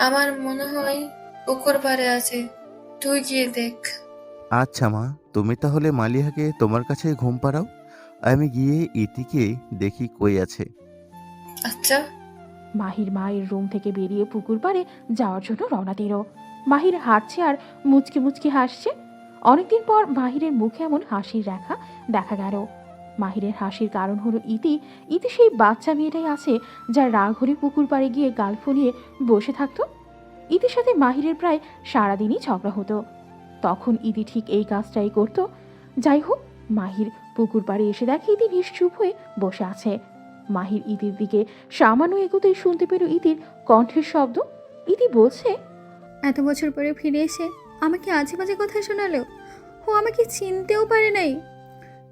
আমার মনে হয় পুকুর পাড়ে আছে, তুই গিয়ে দেখ। আচ্ছা মা, তুমি তাহলে মালিহাকে তোমার কাছে ঘুম পাড়াও, আমি গিয়ে ইতিকে দেখি কই আছে। আচ্ছা। মাহির মায়ের রুম থেকে বেরিয়ে পুকুর পাড়ে যাওয়ার জন্য রওনা দিল। মাহির হাঁটছে আর মুচকি মুচকি হাসছে। অনেকদিন পর মাহিরের মুখে এমন হাসির রেখা দেখা গেল। মাহিরের হাসির কারণ হলো ইতি। ইতি সেই বাচ্চা মেয়েটাই আছে যার রাগ হলে পুকুর পাড়ে গিয়ে গাল ফুলিয়ে বসে থাকতো। ইতির সাথে মাহিরের প্রায় সারাদিনই ঝগড়া হতো। তখন ইতি ঠিক এই কাজটাই করত। যাই হোক, মাহির পুকুর পাড়ে এসে দেখে ইতি নিশ্চুপ হয়ে বসে আছে। মাহির ইতির দিকে সামান্য এগোতেই শুনতে পেল ইতির কণ্ঠের শব্দ। ইতি বলছে, এত বছর পরে ফিরে এসে আমাকে আজে বাজে কথা শোনালো। ও আমাকে চিনতেও পারে নাই।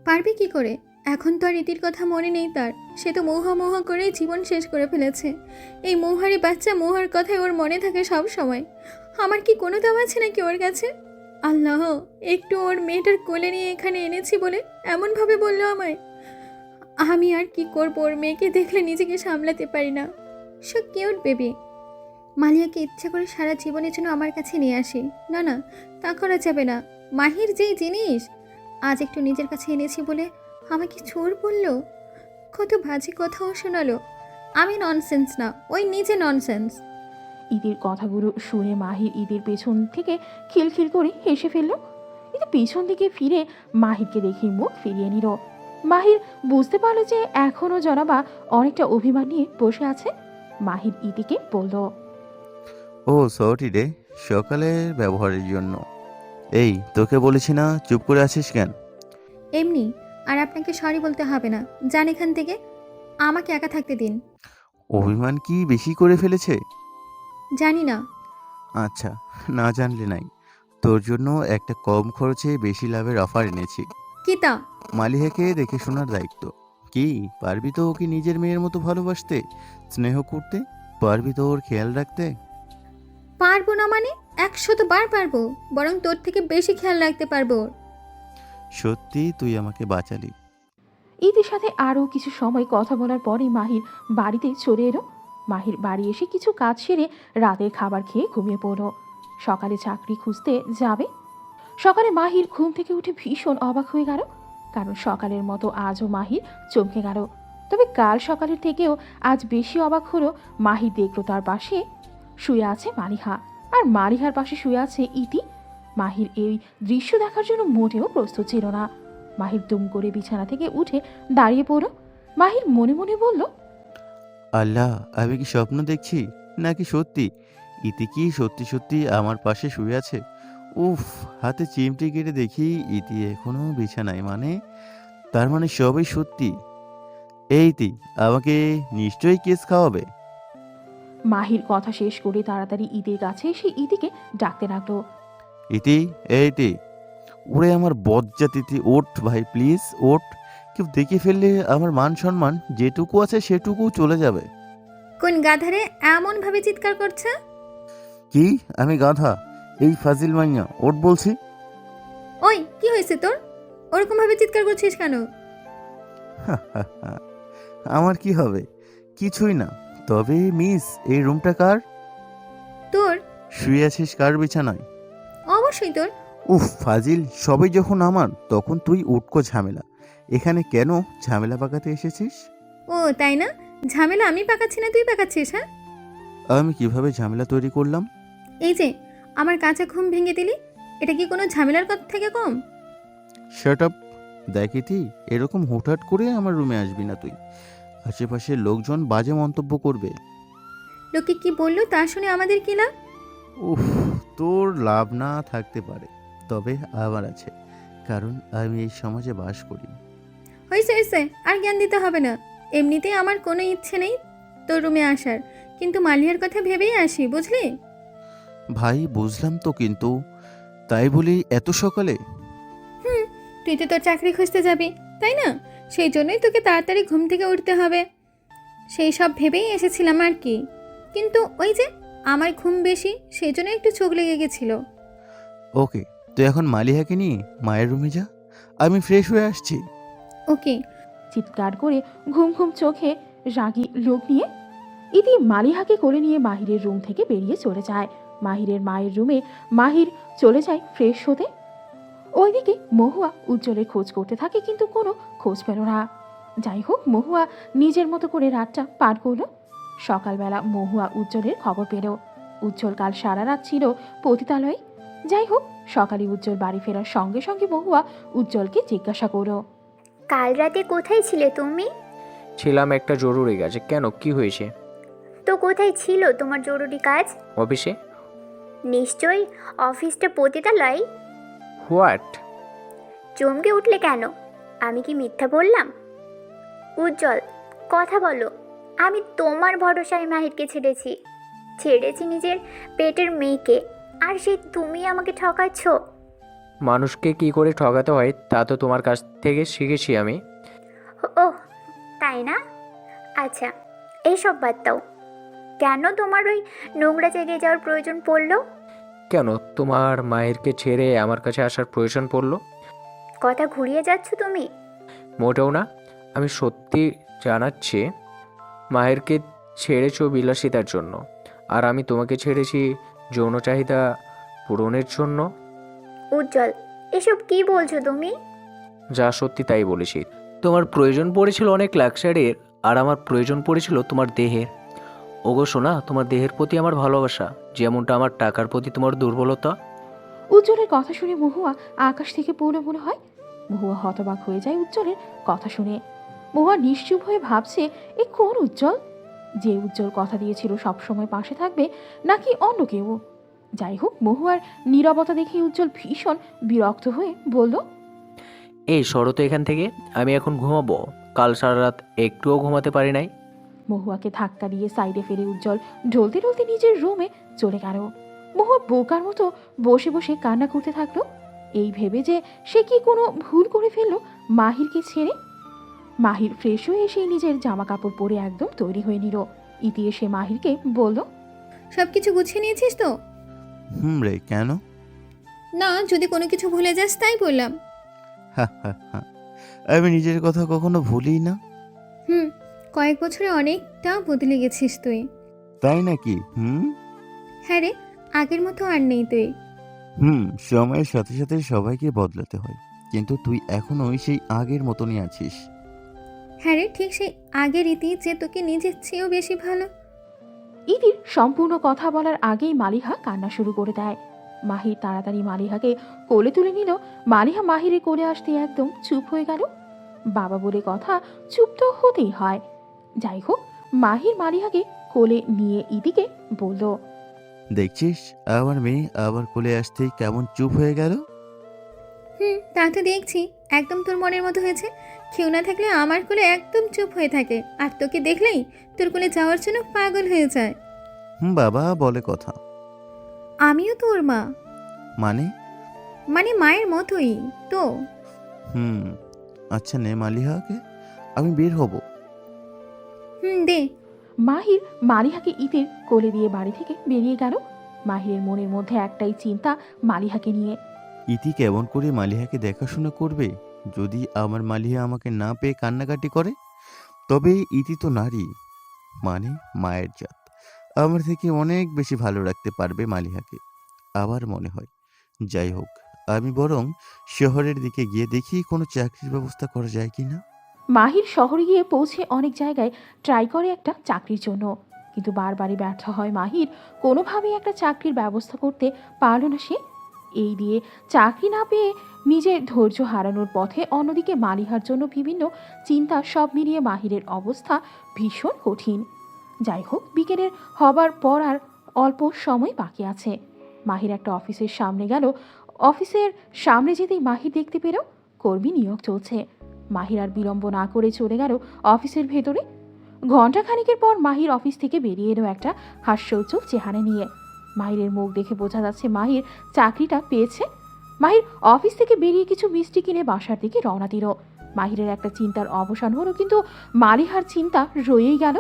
পারবে কি করে? এখন তো আর রীতির কথা মনে নেই তার। সে তো মোহ করেই জীবন শেষ করে ফেলেছে। এই মৌহারি বাচ্চা মৌহার কথাই ওর মনে থাকে সব সময়। আমার কি কোনো দাম আছে নাকি ওর কাছে? আল্লাহ, একটু ওর মেয়েটার কোলে নিয়ে এখানে এনেছি বলে এমনভাবে বললো আমায়। আমি আর কি করবো? ওর মেয়েকে দেখলে নিজেকে সামলাতে পারি না। So cute baby. মালিয়াকে ইচ্ছা করে সারা জীবনের জন্য আমার কাছে নিয়ে আসি। না না, তা করা যাবে না। মাহির যেই জিনিস, আজ একটু নিজের কাছে এনেছি বলে আমাকে চোর বললো। কত বাজে কথাও শোনালো। আমি ননসেন্স না, ওই নিজে ননসেন্স। ইতির কথাগুলো শুনে মাহির ইতির পেছন থেকে খিলখিল করে হেসে ফেলল। ইতি পেছন দিকে ফিরে মাহিরকে দেখে মুখ ফিরিয়ে নিল। মাহির বুঝতে পারলো যে এখনও জনাবা অনেকটা অভিমান নিয়ে বসে আছে। মাহির ইতিকে বলল, ও সরি রে, সকালের ব্যবহারের জন্য। এই তোকে বলেছি না, চুপ করে আছিস কেন? এমনি। আর আপনাকে সরি বলতে হবে না, যান এখান থেকে। আমাকে একা থাকতে দিন। অভিমান কি বেশি করে ফেলেছে? জানি না। আচ্ছা, না জানলে নাই। তোর জন্য একটা কম খরচে বেশি লাভের অফার এনেছি। কি তা? মালিহাকে দেখে শোনার দায়িত্ব। কি পারবি তো ওকে নিজের মেয়ের মতো ভালোবাসতে, স্নেহ করতে? পারবি তো ওর খেয়াল রাখতে? পারবো না মানে? 100 বার পারবো, বরং তোর থেকে বেশি খেয়াল রাখতে পারবো। সত্যি তুই আমাকে বাঁচালি। ইতির সাথে আরও কিছু সময় কথা বলার পরে মাহির বাড়িতে চলে এলো। মাহির বাড়ি এসে কিছু কাজ সেরে রাতের খাবার খেয়ে ঘুমিয়ে পড়ল। সকালে চাকরি খুঁজতে যাবে। সকালে মাহির ঘুম থেকে উঠে ভীষণ অবাক হয়ে গেল, কারণ সকালের মতো আজও মাহির চমকে গেল। তবে কাল সকালের থেকেও আজ বেশি অবাক হলো মাহির দেখলো তার পাশে শুয়ে আছে মালিহা, আর মালিহার পাশে শুয়ে আছে ইতি। মাহির এই দৃশ্য দেখার জন্য মোটেও প্রস্তুত ছিল না। মাহির দুম করে বিছানা থেকে উঠে দাঁড়িয়ে পড়ল। মাহির মনে মনে বলল, আল্লাহ, আমি কি স্বপ্ন দেখছি নাকি সত্যি ইতি কি সত্যি সত্যি আমার পাশে শুয়ে আছে? উফ, হাতে চিমটি কেটে দেখি ইতি এখনো বিছানায়, মানে তার মানে সবই সত্যি। এই ইতি আমাকে নিশ্চয়ই কেস খাওয়াবে। মাহির কথা শেষ করে তাড়াতাড়ি ইতির কাছে এসে ইতিকে ডাকতে লাগলো। ইতি, এই ইতি, ওরে আমার বজ্জাতিথি, ওঠ ভাই প্লিজ ওঠ। কেউ দেখে ফেললে আমার মান সম্মান যেটুকু আছে সেটুকু চলে যাবে। কোন গাধারে এমনভাবে চিৎকার করছে? কি আমি গাধা? এই ফাজিল মাইয়া, ওঠ বলছি। ওই কি হয়েছে তোর? ওরকমভাবে চিৎকার করছিস কেন? আমার কি হবে? কিছুই না। তবে মিস, এই রুমটা কার? তোর? শুয়ে আছিস কার বিছানায়? অবশ্যই তোর। উফ ফাজিল, সবাই যখন আমার তখন তুই উটকো ঝামেলা। এখানে কেন ঝামেলা পাকাতে এসেছিস? ও তাই না? ঝামেলা আমি পাকাচ্ছি না তুই পাকাচ্ছিস? হ্যাঁ, আমি কিভাবে ঝামেলা তৈরি করলাম? এই যে আমার কাঁচা ঘুম ভেঙে দিলি, এটা কি কোনো ঝামেলার কথা থেকে কম? Shut up. দেখিতি, এরকম হুটহাট করে আমার রুমে আসবি না তুই। আশেপাশের লোকজন বাজে মন্তব্য করবে। লোকে কি বললো তা শুনে আমাদের কি লাভ? উফ, তোর লাভ না থাকতে পারে, তবে আমার আছে, কারণ আমি এই সমাজে বাস করি। হয়েছে হয়েছে, আর জ্ঞান দিতে হবে না। এমনিতেই আমার কোনো ইচ্ছে নেই তোর রুমে আসার, কিন্তু মালিয়ার কথা ভেবেই আসি, বুঝলি? ভাই বুঝলাম তো, কিন্তু তাই বলি এত সকালে? তুই তো তোর চাকরি খুঁজতে যাবি, তাই না? সেই জন্যই তোকে তাড়াতাড়ি ঘুম থেকে উঠতে হবে, সেই সব ভেবেই এসেছিলাম আর কি। কিন্তু ওই যে আমার ঘুম বেশি, সেই জন্য একটু চোখ লেগে গেছিল। ওকে, তুই এখন মালিহাকে নিয়ে মায়ের রুমে যা, আমি ফ্রেশ হয়ে আসছি। ওকে। চিৎকার করে ঘুম ঘুম চোখে রাগী লোক নিয়ে ইতি মালিহাকে কোলে নিয়ে মাহিরের রুম থেকে বেরিয়ে চলে যায়। মাহিরের মায়ের রুমে মাহির চলে যায় ফ্রেশ হতে। ওইদিকে মহুয়া উজ্জ্বলের খোঁজ করতে থাকে, কিন্তু কোনো খোঁজ পেল না। যাই হোক, মহুয়া নিজের মতো করে রাতটা পার করলো। সকালবেলা মহুয়া উজ্জ্বলের খবর পেল। উজ্জ্বল কাল সারা রাত ছিল পতিতালয়ে। যাই হোক, সকালে উজ্জ্বল বাড়ি ফেরার সঙ্গে সঙ্গে মহুয়া উজ্জ্বলকে জিজ্ঞাসা করলো, কাল রাতে কোথায় ছিলে তুমি? ছিলাম একটা জরুরি কাজে। কেন, কি হয়েছে? তো কোথায় ছিল তোমার জরুরি কাজ? অফিসে। নিশ্চয়ই অফিসটা পতিতালয়। হোয়াট? চমকে উঠলে কেন? আমি কি মিথ্যা বললাম? উজ্জ্বল, কথা বলো। আমি তোমার ভরসায় মাহিরকে ছেড়েছি নিজের পেটের মেয়েকে, আর সেই তুমি আমাকে ঠকাচ্ছ। মানুষকে কি করে ঠকাতে হয় তা তো তোমার কাছ থেকে শিখেছি আমি। ওহ, তাই না? আচ্ছা, এইসব বাদ দাও। কেন তোমার ওই নোংরা জায়গায় যাওয়ার প্রয়োজন পড়লো? কেন তোমার মায়েরকে ছেড়ে আমার কাছে আসার প্রয়োজন পড়লো? কথা ঘুরিয়ে যাচ্ছ তুমি। মোটেও না, আমি সত্যি জানাচ্ছি। মায়েরকে ছেড়েছো বিলাসিতার জন্য, আর আমি তোমাকে ছেড়েছি যৌন চাহিদা পূরণের জন্য। উজ্জ্বল, এসব কি বলছো তুমি? যা সত্যি তাই বলেছি। তোমার প্রয়োজন পড়েছিল অনেক লাক্সারির, আর আমার প্রয়োজন পড়েছিল তোমার দেহের। ওগো সোনা, তোমার দেহের প্রতি আমার ভালোবাসা যেমনটা আমার টাকার প্রতি তোমার দুর্বলতা। উজ্জ্বলের কথা শুনে মহুয়া আকাশ থেকে পড়লো মনে হয়। মহুয়া হতবাক হয়ে যায় উজ্জ্বলের কথা শুনে। মহুয়া নিশ্চুপ হয়ে ভাবছে, এ কোন উজ্জ্বল? যে উজ্জ্বল কথা দিয়েছিল সবসময় পাশে থাকবে, নাকি অন্য কেউ? যাই হোক, মহুয়ার নীরবতা দেখে উজ্জ্বল ভীষণ বিরক্ত হয়ে বলল, এই সরো তো এখান থেকে, আমি এখন ঘুমাবো। কাল সারা রাত একটুও ঘুমাতে পারি নাই। মহুয়াকে ধাক্কা দিয়ে সাইডে ফেলে উজ্জ্বল ঢলতে ঢলতে নিজের রুমে চলে গেল। মহুয়া বোকার মতো বসে বসে কান্না করতে থাকলো, এই ভেবে যে সে কি কোনো ভুল করে ফেললো মাহিরকে ছেড়ে। মাহির ফ্রেশ হয়ে এসে নিজের জামা কাপড় পরে একদম তৈরি হয়ে নিল। ইতি এসে মাহিরকে বলল, সব কিছু গুছিয়ে নিয়েছিস তো? রে, কেন? না, যদি কোনো কিছু ভুলে যাস তাই বললাম। হা হা হা, আমি নিজের কথা কখনো ভুলি না। কয়েক বছরে অনেকটা বদলে গেছিস তুই। তাই নাকি? হ্যাঁ রে, আগের মতো আর নেই তুই। সময়ের সাথে সাথে সবাইকে বদলাতে হয়, কিন্তু তুই এখনো সেই আগের মতনই আছিস। হ্যাঁ রে, ঠিক সেই আগের রীতি, যে তোকে নিজের চেয়েও বেশি ভালো। ইতির সম্পূর্ণ কথা বলার আগেই মালিহা কান্না শুরু করে দেয়। মাহির তাড়াতাড়ি মালিহাকে কোলে তুলে নিল। মালিহা মাহিরের কোলে আসতে একদম চুপ হয়ে গেল। বাবা বলে কথা, চুপ তো হতেই হয়। যাই হোক, মাহির মালিহাকে কোলে নিয়ে ইতিকে বলল, দেখছিস আমার মেয়ে আবার কোলে আসতেই কেমন চুপ হয়ে গেল। তা তো দেখছি, একদম তোর মনের মতো হয়েছে। কেউ না থাকলে আমার কোলে একদম চুপ হয়ে থাকে, আর তোকে দেখলেই তোর কোলে যাওয়ার জন্য পাগল হয়ে যায়। বাবা বলে কথা। আমিও তোর মা, মানে? মানে মায়ের মতোই তো। আচ্ছা নে মালিহাকে, আমি বের হব। দে। মাহির মালিহাকে ইতির কোলে দিয়ে বাড়ি থেকে বেরিয়ে গেল। মাহিরের মনের মধ্যে একটাই চিন্তা, মালিহাকে নিয়ে। ইতি কেমন করে মালিহাকে দেখাশোনা করবে যদি আমার মালিহা আমাকে না পেয়ে কান্নাকাটি করে? তবে ইতি তো নারী, মানে মায়ের জাত, আমার থেকে অনেক বেশি ভালো রাখতে পারবে মালিহাকে। আবার মনে হয়, যাই হোক, আমি বরং শহরের দিকে গিয়ে দেখি কোনো চাকরির ব্যবস্থা করা যায় কি না। মাহির শহরে গিয়ে পৌঁছে অনেক জায়গায় ট্রাই করে একটা চাকরির জন্য, কিন্তু বারবারই ব্যর্থ হয় মাহির। কোনোভাবেই একটা চাকরির ব্যবস্থা করতে পারল না সে। এই দিয়ে চাকরি না পেয়ে নিজের ধৈর্য হারানোর পথে, অন্যদিকে মালিহার জন্য বিভিন্ন চিন্তা, সব মিলিয়ে মাহিরের অবস্থা ভীষণ কঠিন। যাই হোক, বিকেলের হবার পর আর অল্প সময় বাকি আছে। মাহির একটা অফিসের সামনে গেল। অফিসের সামনে যেতেই মাহির দেখতে পেল কর্মী নিয়োগ চলছে। মাহির আর বিলম্ব না করে চলে গেল অফিসের ভেতরে। ঘণ্টাখানিকের পর মাহির অফিস থেকে বেরিয়ে এলো একটা হাস্যোজ্জ্বল চেহারা নিয়ে। মাহিরের মুখ দেখে বোঝা যাচ্ছে মাহির চাকরিটা পেয়েছে। মাহির অফিস থেকে বেরিয়ে কিছু মিষ্টি কিনে বাসার দিকে রওনা দিল। মাহিরের একটা চিন্তার অবসান হলো, কিন্তু মালিহার চিন্তা রয়েই গেল।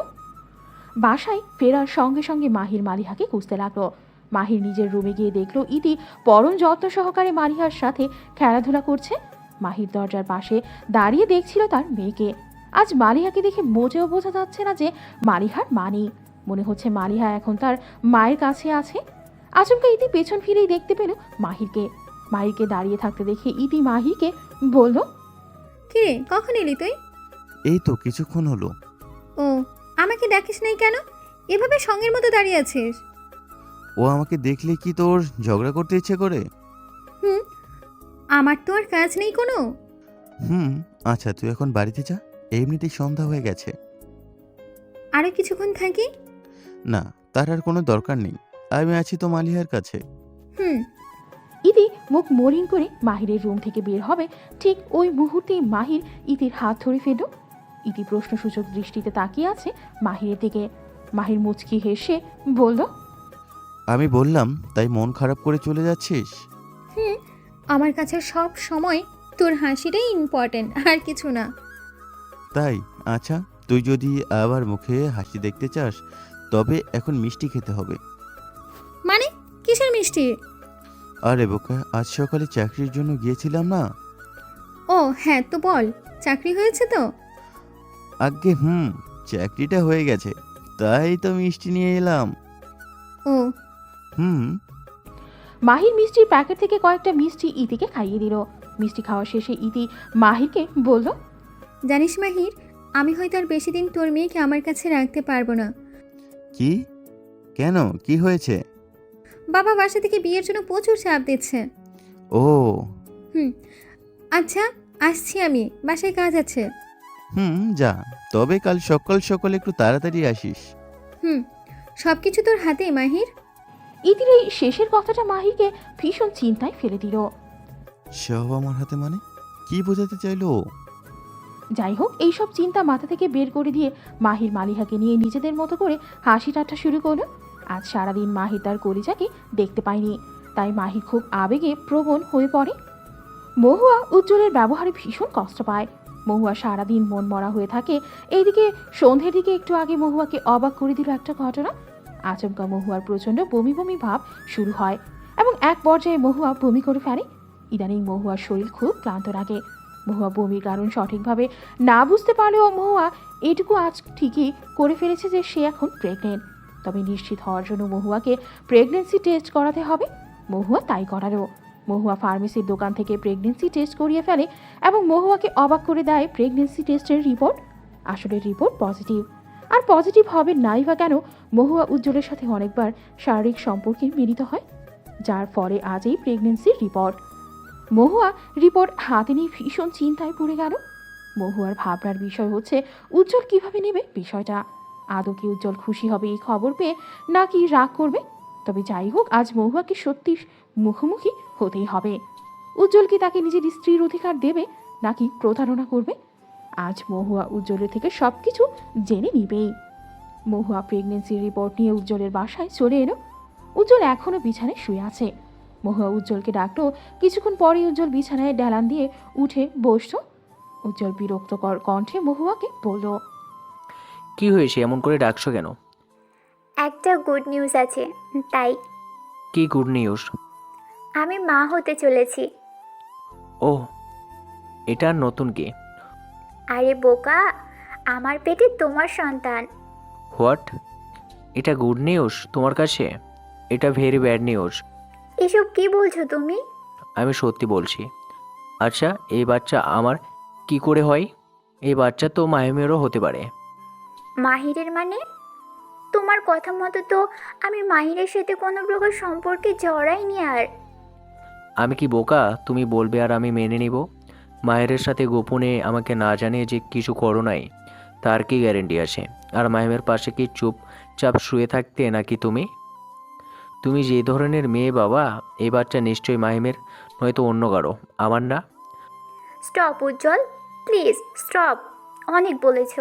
বাসায় ফেরার সঙ্গে সঙ্গে মাহির মালিহাকে খুঁজতে লাগলো। মাহির নিজের রুমে গিয়ে দেখলো ইতি পরম যত্ন সহকারে মালিহার সাথে খেলাধুলা করছে। মাহির দরজার পাশে দাঁড়িয়ে দেখছিল তার মেয়েকে। আজ মালিহাকে দেখে মোটেও বোঝা যাচ্ছে না যে মালিহার মা নেই। মনে হচ্ছে মালিহা এখন তার মায়ের কাছে আছে। আচমকা ইতি পেছন ফিরেই দেখতে পেল মাহিরকে। মাহিরকে দাঁড়িয়ে থাকতে দেখে ইতি মাহিরকে বলল, কিরে, কখন এলি তুই? এই তো কিছুক্ষণ হলো। ও, আমাকে ডাকিস নাই কেন? এভাবে সঙ্গের মতো দাঁড়িয়ে আছিস? ও আমাকে দেখলে কি তোর ঝগড়া করতে ইচ্ছে করে? আমার তো আর কাজ নেই কোনো। আচ্ছা তুই এখন বাড়িতে যা, এমনিতেই সন্ধ্যা হয়ে গেছে। আরো কিছুক্ষণ থাকি? না, তার আর কোনো দরকার নেই, আমি আছি তো মালিহার কাছে। ইতি মুখ মলিন করে মাহিরের রুম থেকে বের হবে, ঠিক ওই মুহূর্তেই মাহির ইতির হাত ধরে ফেলল। ইতি প্রশ্নসূচক দৃষ্টিতে তাকিয়ে আছে মাহিরের দিকে। মাহির মুচকি হেসে বলল, আমি বললাম তাই মন খারাপ করে চলে যাচ্ছিস? আমার কাছে সব সময় তোর হাসিটাই ইম্পর্টেন্ট, আর কিছু না। তাই? আচ্ছা, তুই যদি আবার মুখে হাসি দেখতে চাস তবে এখন মিষ্টি খেতে হবে। মানে কিসের মিষ্টি? আরে বোকা, আজ সকালে চাকরির জন্য গিয়েছিলাম না। ও হ্যাঁ, তো বল, চাকরি হয়েছে তো? আজ্ঞে চাকরিটা হয়ে গেছে, তাই তো মিষ্টি নিয়ে এলাম। ও মাহির মিষ্টির প্যাকেট থেকে কয়েকটা মিষ্টি ইতিকে খাইয়ে দিল। মিষ্টি খাওয়া শেষে ইতি মাহিরকে বলল, জানিস মাহির, আমি হয়তো আর বেশি দিন তোর মেয়েকে আমার কাছে রাখতে পারবো না। কি? কেন, কি হয়েছে? বাবা বাসা থেকে বিয়ের জন্য প্রচুর চাপ দিচ্ছে। ও আচ্ছা, আসছি আমি, বাসায় কাজ আছে। যা, তবে কাল সকাল সকাল একটু তাড়াতাড়ি আসিস। সব কিছু তোর হাতে মাহির। ইতির এই শেষের কথাটা মাহিরকে ভীষণ চিন্তায় ফেলে দিল। সব আমার হাতে মানে কি বোঝাতে চাইলো? যাই হোক, এইসব চিন্তা মাথা থেকে বের করে দিয়ে মাহির মালিহাকে নিয়ে নিজেদের মতো করে হাসি ঠাট্টা শুরু করলো। আজ সারাদিন মাহির তার কলিজাকে দেখতে পায়নি, তাই মাহির খুব আবেগে প্রবণ হয়ে পড়ে। মহুয়া উজ্জ্বলের ব্যবহারে ভীষণ কষ্ট পায়। মহুয়া সারাদিন মন মরা হয়ে থাকে। এইদিকে সন্ধ্যের দিকে একটু আগে মহুয়াকে অবাক করে দিল একটা ঘটনা। আচমকা মহুয়ার প্রচণ্ড বমি বমি ভাব শুরু হয় এবং এক পর্যায়ে মহুয়া বমি করে ফেলে। ইদানিং মহুয়ার শরীর খুব ক্লান্ত লাগে। মহুয়া বমির কারণ সঠিকভাবে না বুঝতে পারলেও মহুয়া এটুকু আজ ঠিকই করে ফেলেছে যে সে এখন প্রেগনেন্ট। তবে নিশ্চিত হওয়ার জন্য মহুয়াকে প্রেগনেন্সি টেস্ট করাতে হবে। মহুয়া তাই করালো। মহুয়া ফার্মেসির দোকান থেকে প্রেগনেন্সি টেস্ট করিয়ে ফেলে এবং মহুয়াকে অবাক করে দেয় প্রেগনেন্সি টেস্টের রিপোর্ট। আসলে রিপোর্ট পজিটিভ। আর পজিটিভ হবে নাই বা কেন, মহুয়া উজ্জ্বলের সাথে অনেকবার শারীরিক সম্পর্কে মিলিত হয়। যার ফলে আজ এই প্রেগনেন্সির রিপোর্ট। মহুয়া রিপোর্ট হাতে নিয়ে ভীষণ চিন্তায় পড়ে গেল। মহুয়ার ভাবনার বিষয় হচ্ছে উজ্জ্বল কিভাবে নেবে বিষয়টা। আদৌ কি উজ্জ্বল খুশি হবে এই খবর পেয়ে, নাকি রাগ করবে? তবে যাই হোক, আজ মহুয়াকে সত্যি মুখোমুখি হতেই হবে। উজ্জ্বল কি তাকে নিজের স্ত্রীর অধিকার দেবে, নাকি প্রতারণা করবে? আজ মহুয়া উজ্জ্বলের থেকে সব কিছু জেনে নিবেই। মহুয়া প্রেগনেন্সির রিপোর্ট নিয়ে উজ্জ্বলের বাসায় চলে এলো। উজ্জ্বল এখনও বিছানায় শুয়ে আছে। মহুয়া উজ্জ্বলকে ডাকলো। কিছুক্ষণ পরেই উজ্জ্বল বিছানায় ডেলান দিয়ে উঠে বসল। উজ্জ্বল বিরক্তকর কণ্ঠে মহুয়াকে বলল, কি হয়েছে, এমন করে ডাকছো কেন? একটা গুড নিউজ আছে, তাই। কি গুড নিউজ? আমি মা হতে চলেছি। ও, এটা আর নতুন কি? আরে বোকা, আমার পেটে তোমার সন্তান। হোয়াট? এটা গুড নিউজ তোমার কাছে? এটা ভেরি ব্যাড নিউজ। এসব কি বলছো তুমি? আমি সত্যি বলছি। আচ্ছা, এই বাচ্চা আমার কি করে হয়? এই বাচ্চা তো মাহিমেরও হতে পারে। মাহিরের মানে? তোমার কথা মতো তো আমি মাহিরের সাথে কোনো প্রকার সম্পর্কে জড়াইনি। আর আমি কি বোকা? তুমি বলবে আর আমি মেনে নিব? মাহিরের সাথে গোপনে আমাকে না জানিয়ে যে কিছু করো নাই, তার কি গ্যারেন্টি আছে? আর মাহিমের পাশে কি চুপচাপ শুয়ে থাকতে নাকি তুমি? তুমি যে ধরনের মেয়ে বাবা, এই বাচ্চা নিশ্চয়ই মাহিমের, নয়তো অন্য কারো, আমার না। Stop Ujjwal, please stop. অনেক বলেছ।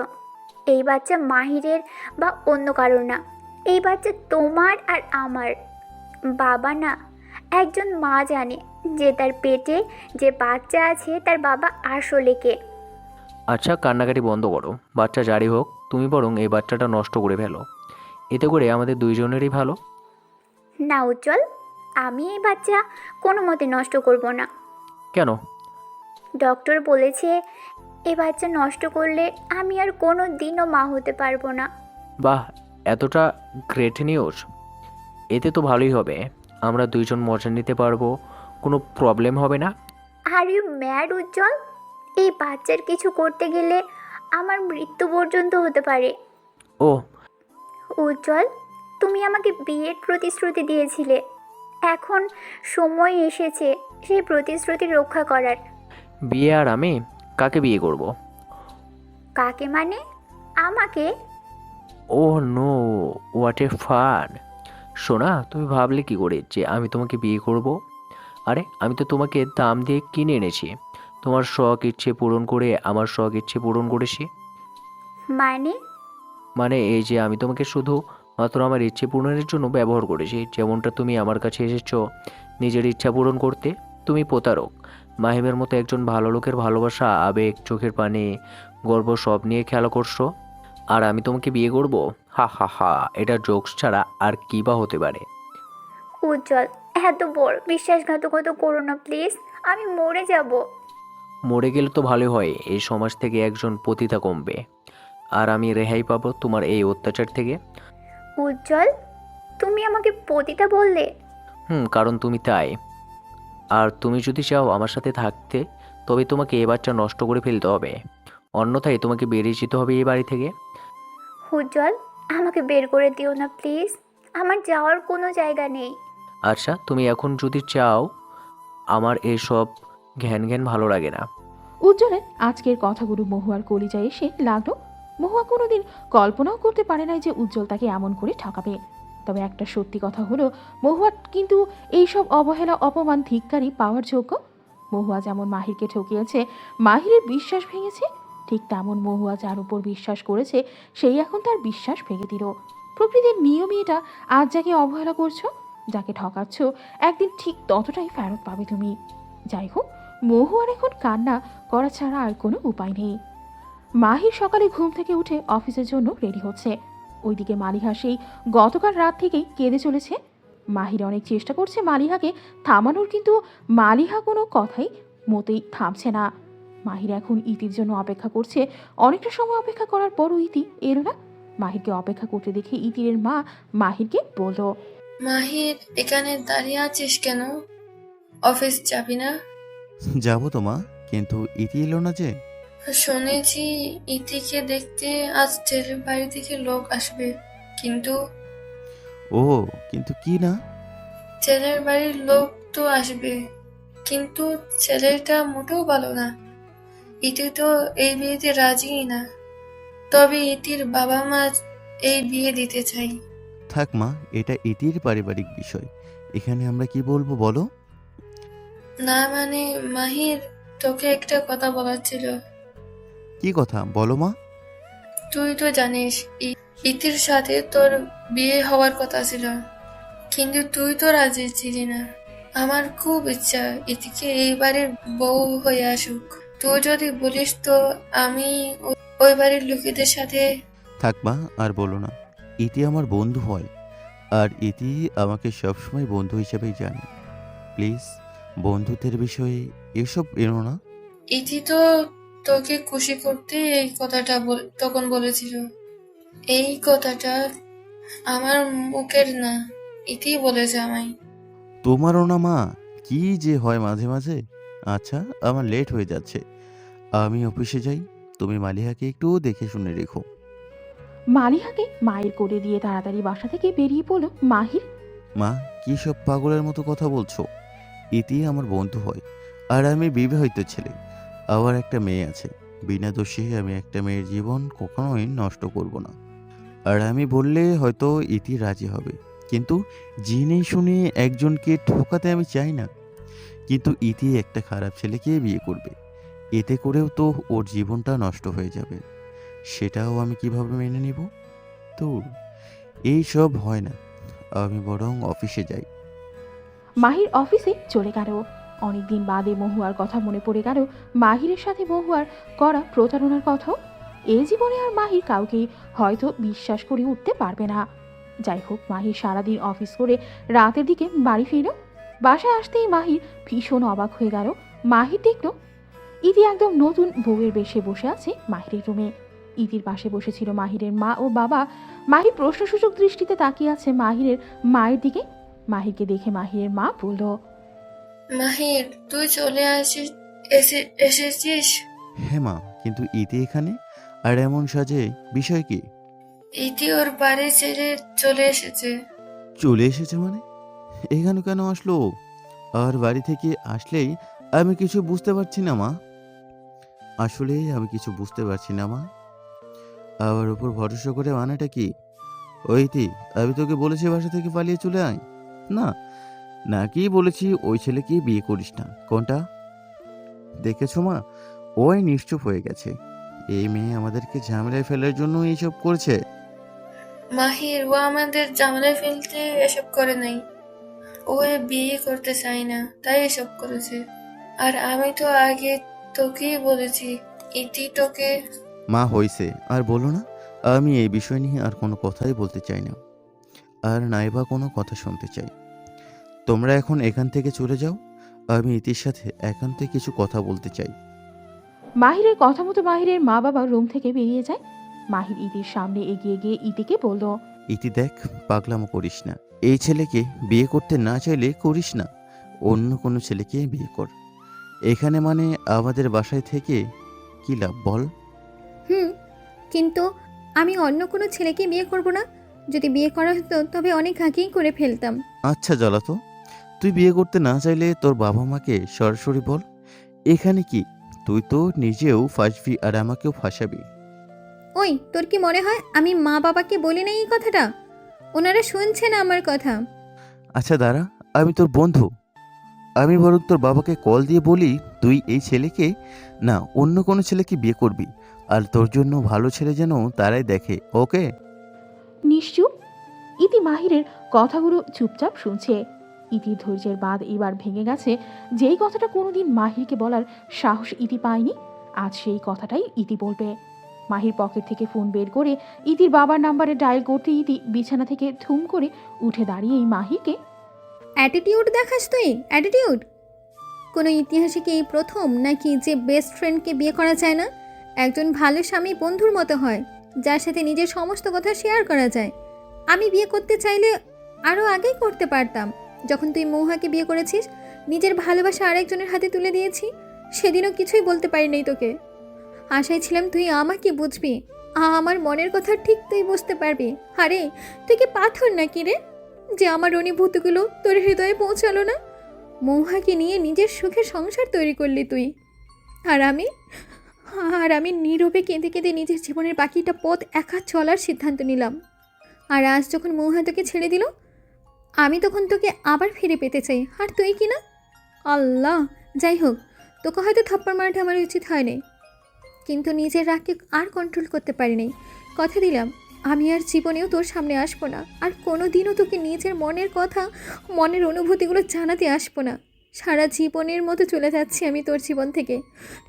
এই বাচ্চা মাহিরের বা অন্য কারোর না। এই বাচ্চা তোমার আর আমার। বাবা না, একজন মা জানে যে তার পেটে যে বাচ্চা আছে তার বাবা আসলে কে। আচ্ছা, কান্নাকাটি বন্ধ করো। বাচ্চা জারি হোক, তুমি বরং এই বাচ্চাটা নষ্ট করে ফেলো। এতে করে আমাদের দুইজনেরই ভালো। না উজ্জ্বল, আমি এই বাচ্চা কোনো মতে নষ্ট করব না। কেন? ডক্টর বলেছে এই বাচ্চা নষ্ট করলে আমি আর কোনো দিনও মা হতে পারবো না। বাহ, এতটা গ্রেট নিউজ! এতে তো ভালোই হবে, আমরা দুইজন মজা নিতে পারবো, কোনো প্রবলেম হবে না। আর ইউ ম্যাড উজ্জ্বল? এই বাচ্চার কিছু করতে গেলে আমার মৃত্যু পর্যন্ত হতে পারে। ও, উজ্জ্বল, তুমি আমাকে বিয়ের প্রতিশ্রুতি দিয়েছিলে। এখন সময় এসেছে সেই প্রতিশ্রুতি রক্ষা করার। বিয়ে? আর আমি কাকে বিয়ে করব? কাকে মানে? আমাকে? ও নো, হোয়াট এ ফান! সোনা, তুমি ভাবলে কি করে যে আমি তোমাকে বিয়ে করব? আরে, আমি তো তোমাকে দাম দিয়ে কিনে এনেছি। তোমার শখ ইচ্ছে পূরণ করে আমার শখ ইচ্ছে পূরণ করেছি। মানে? মানে এই যে আমি তোমাকে শুধু মাত্র আমার ইচ্ছে পূরণের জন্য ব্যবহার করেছি, যেমনটা তুমি আমার কাছে এসেছো নিজের ইচ্ছা পূরণ করতে। তুমি প্রতারক। মাহিমের মতো একজন ভালো লোকের ভালোবাসা, আবেগ, চোখের পানি, গর্ব সব নিয়ে খেলা করছো। আর আমি তোমাকে বিয়ে করব? হা হা হা, এটা জোকস ছাড়া আর কী বা হতে পারে? উজ্জ্বল, এত বড় বিশ্বাসঘাতকতা করো না প্লিজ। আমি মরে যাব। মরে গেলে তো ভালোই হয়, এই সমাজ থেকে একজন পতিতা কমবে, আর আমি রেহাই পাবো তোমার এই অত্যাচার থেকে। উজ্জ্বল, তুমি আমাকে পতিতা বললে? কারণ তুমি তাই। আর তুমি যদি চাও আমার সাথে থাকতে, তবে তোমাকে এ বাচ্চা নষ্ট করে ফেলতে হবে, অন্যথায় তোমাকে বেরিয়ে যেতে হবে এই বাড়ি থেকে। উজ্জ্বল, আমাকে বের করে দিও না প্লিজ। আমার যাওয়ার কোনো জায়গা নেই। আচ্ছা, তুমি এখন যদি চাও, আমার এসব ঘ্যান ঘ্যান ভালো লাগে না। উজ্জ্বলের আজকের কথাগুলো মহুয়ার কলিজায় এসে লাগলো। মহুয়া কোনোদিন কল্পনাও করতে পারে নাই যে উজ্জ্বল তাকে এমন করে ঠকাবে। তবে একটা সত্যি কথা হলো, মহুয়া কিন্তু এইসব অবহেলা, অপমান, ধিক্কারই পাওয়ার যোগ্য। মহুয়া যেমন মাহিরকে ঠকিয়েছে, মাহিরের বিশ্বাস ভেঙেছে, ঠিক তেমন মহুয়া যার উপর বিশ্বাস করেছে সেই এখন তার বিশ্বাস ভেঙে দিল। প্রকৃতির নিয়মই এটা। আজ যাকে অবহেলা করছো, যাকে ঠকাচ্ছ, একদিন ঠিক ততটাই ফেরত পাবে তুমি। যাই হোক, মহুয়ার এখন কান্না করা ছাড়া আর কোনো উপায় নেই। মাহির সকালে ঘুম থেকে উঠে অফিসের জন্য রেডি হচ্ছে। ওইদিকে মালিহা সেই গতকাল রাত থেকেই কেঁদে চলেছে। মাহির অনেক চেষ্টা করছে মালিহাকে থামানোর, কিন্তু মালিহা কোনো কথাই মোটেই থামছে না। মাহির এখন ইতির জন্য অপেক্ষা করছে। অনেকটা সময় অপেক্ষা করার পরও ইতি এলো না। মাহিরকে অপেক্ষা করতে দেখে ইতিরের মা মাহিরকে বলল, মাহির, এখানে দাঁড়িয়ে আছিস কেন? অফিস যাবি না? যাবো তো মা, কিন্তু ইতি এলো না যে। শুনেছি ইতিকে দেখতে আজ ছেলের বাড়ি থেকে লোক আসবে, কিন্তু ও, কিন্তু কি না? ছেলের বাড়ির লোক তো আসবে, কিন্তু ছেলেটা মোটেও ভালো না। ইতি তো এই বিয়েতে রাজি না, তবে ইতির বাবা মা এই বিয়ে দিতে চাই। থাক মা, এটা ইতির পারিবারিক বিষয়, এখানে আমরা কি বলবো বলো? না মানে মাহির, তোকে একটা কথা বলার ছিল। কি কথা বলো মা? তুই তো জানিস ইতির সাথে তোর বিয়ে হওয়ার কথা ছিল, কিন্তু তুই তো রাজি ছিলি না। আমার খুব ইচ্ছা ইতিকে এই বাড়ির বউ হয়ে আসুক। তুই যদি বলিস তো আমি ওই বাড়ির লোকেদের সাথে। থাক মা, আর বলো না। ইতি আমার বন্ধু হয়, আর ইতি আমাকে সবসময় বন্ধু হিসেবেই জানে। প্লিজ, বন্ধুত্বের বিষয়ে এসব এনো না। ইতি তো তোকে খুশি করতে এই কথাটা তখন বলেছিল। এই কথাটা আমার মুখের না, ইতি বলেছে আমায়। তোমারও না মা, কি যে হয় মাঝে মাঝে। আচ্ছা, আমার লেট হয়ে যাচ্ছে, আমি অফিসে যাই। তুমি মালিহাকে একটু দেখে শুনে রেখো। মালিহাকে মায়ের কোলে দিয়ে তাড়াতাড়ি বাসা থেকে বেরিয়ে পড়ল মাহির। মা, কি সব পাগলের মতো কথা বলছো? ইতি আমার বন্ধু হয়, আর আমি বিবাহিত ছেলে, আবার একটা মেয়ে আছে। বিনা দোষে আমি একটা মেয়ের জীবন কখনোই নষ্ট করব না। আর আমি বললে হয়তো ইতি রাজি হবে, কিন্তু জেনে শুনে একজনকে ঠকাতে আমি চাই না। কিন্তু ইতি একটা খারাপ ছেলেকে বিয়ে করবে, এতে করেও তো ওর জীবনটা নষ্ট হয়ে যাবে। সেটাও আমি কিভাবে মেনে নিব? তো এই সব হয় না, আমি বরং অফিসে যাই। মাহির অফিসে চলে গেল। অনেকদিন বাদে মহুয়ার কথা মনে পড়ে গেল মাহিরের সাথে মহুয়ার করা প্রতারণার কথাও। এই জীবনে আর মাহির কাউকেই হয়তো বিশ্বাস করে উঠতে পারবে না। যাই হোক, মাহির সারাদিন অফিস করে রাতের দিকে বাড়ি ফিরল। বাসায় আসতেই মাহির ভীষণ অবাক হয়ে গেল। মাহির দেখল ইতি একদম নতুন বউয়ের বেশে বসে আছে মাহিরের রুমে। ইতির পাশে বসেছিল মাহিরের মা ও বাবা। মাহির প্রশ্নসূচক দৃষ্টিতে তাকিয়ে আছে মাহিরের মায়ের দিকে। মাহিরকে দেখে মাহিরের মা বলল, মাহির, তুই চলে এসেছিস? হ্যাঁ মা, কিন্তু ইতি এখানে আর এমন সাজে, বিষয় কি? ইতি ওর বাড়ি ছেড়ে চলে এসেছে। চলে এসেছে মানে? এখানে কেন আসলো? আর বাড়ি থেকে আসলেই আমি কিছু বুঝতে পারছি না মা। আসলে আমি কিছু বুঝতে পারছি না মা। আবার উপর ভরসা করে মানেটা কি? ওই ইতি, আমি তোকে বলেছি বাসা থেকে পালিয়ে চলে আয় না, নাকি বলেছি ওই ছেলেকে বিয়ে করিস না? কোনটা? দেখেছো মা, ওই নিশ্চুপ হয়ে গেছে। এই মেয়ে আমাদেরকে ঝামেলায় ফেলার জন্য এইসব করছে। মাহির, ও আমাদের ঝামেলায় ফেলতে এসব করে নাই। ও বিয়ে করতে চায় না, তাই এসব করেছে। আর আমি তো আগে তোকেই বলেছি ইতি তোকে। মা, হয়েছে, আর বলো না। আমি এই বিষয় নিয়ে আর কোনো কথাই বলতে চাই না, আর নাইবা কোনো কথা শুনতে চাই। তোমরা এখন এখান থেকে চলে যাও, আমি ইতির সাথে একান্তে কিছু কথা বলতে চাই। মাহিরের কথা মতো মাহিরের মা বাবা রুম থেকে বেরিয়ে যায়। মাহির ইতির সামনে এগিয়ে গিয়ে ইতিকে বলল, ইতি দেখ, পাগলামো করিস না। এই ছেলেকে বিয়ে করতে না চাইলে করিস না, অন্য কোনো ছেলেকে বিয়ে কর। এখানে মানে আমাদের বাসায় থেকে কি লাভ বল? কিন্তু আমি অন্য কোনো ছেলেকে বিয়ে করব না। যদি বিয়ে করা হতো তবে অনেক আগেই করে ফেলতাম। আচ্ছা জ্বালাতো, তুই বিয়ে করতে না চাইলে তোর বাবা মাকে সরাসরি বল। এখানে কি, তুই তো নিজেও ফাঁসবি আর আমাকেও ফাঁসাবি। ওই, তোর কি মনে হয় আমি মা বাবাকে বলি না এই কথাটা? ওনারা শুনছে না আমার কথা। আচ্ছা দাঁড়া, আমি তোর বন্ধু, আমি বরং তোর বাবাকে কল দিয়ে বলি তুই এই ছেলেকে না অন্য কোনো ছেলেকে বিয়ে করবি, আর তোর জন্য ভালো ছেলে যেন তারাই দেখে। ওকে? নিশ্চুপ। ইতি মাহিরের কথাগুলো চুপচাপ শুনছে। ইতির ধৈর্যের বাঁধ এবার ভেঙে গেছে। যেই কথাটা কোনোদিন মাহিরকে বলার সাহস ইতি পায়নি, আজ সেই কথাটাই ইতি বলবে। মাহির পকেট থেকে ফোন বের করে ইতির বাবার নাম্বারে ডায়াল করতে ইতি বিছানা থেকে থুম করে উঠে দাঁড়িয়েই মাহিরকে, অ্যাটিটিউড দেখাস তুই? অ্যাটিটিউড? কোনো ইতিহাসে কি এই প্রথম নাকি যে বেস্ট ফ্রেন্ডকে বিয়ে করা যায় না? একজন ভালো স্বামী বন্ধুর মতো হয়, যার সাথে নিজের সমস্ত কথা শেয়ার করা যায়। আমি বিয়ে করতে চাইলে আরও আগেই করতে পারতাম। যখন তুই মহুয়াকে বিয়ে করেছিস, নিজের ভালোবাসা আরেকজনের হাতে তুলে দিয়েছি, সেদিনও কিছুই বলতে পারি নাই তোকে। আশায় ছিলাম তুই আমাকে বুঝবি, আমার মনের কথা ঠিক তুই বুঝতে পারবি। আরে তুই কি পাথর নাকি রে? যে আমার অনুভূতিগুলো তোর হৃদয়ে পৌঁছালো না? মৌহাকে নিয়ে নিজের সুখের সংসার তৈরি করলি তুই, আর আমি নীরবে কেঁদে কেঁদে নিজের জীবনের বাকিটা পথ একা চলার সিদ্ধান্ত নিলাম। আর আজ যখন মৌহা তোকে ছেড়ে দিল, আমি তখন তোকে আবার ফিরে পেতে চাই, আর তুই কি না? আল্লাহ, যাই হোক, তোকে হয়তো থাপ্পড় মারাটা আমার উচিত হয়নি, কিন্তু নিজের রাগকে আর কন্ট্রোল করতে পারিনি। কথা দিলাম আমি আর জীবনেও তোর সামনে আসবো না, আর কোনো দিনও তোকে নিজের মনের কথা, মনের অনুভূতিগুলো জানাতে আসবো না। সারা জীবনের মতো চলে যাচ্ছি আমি তোর জীবন থেকে।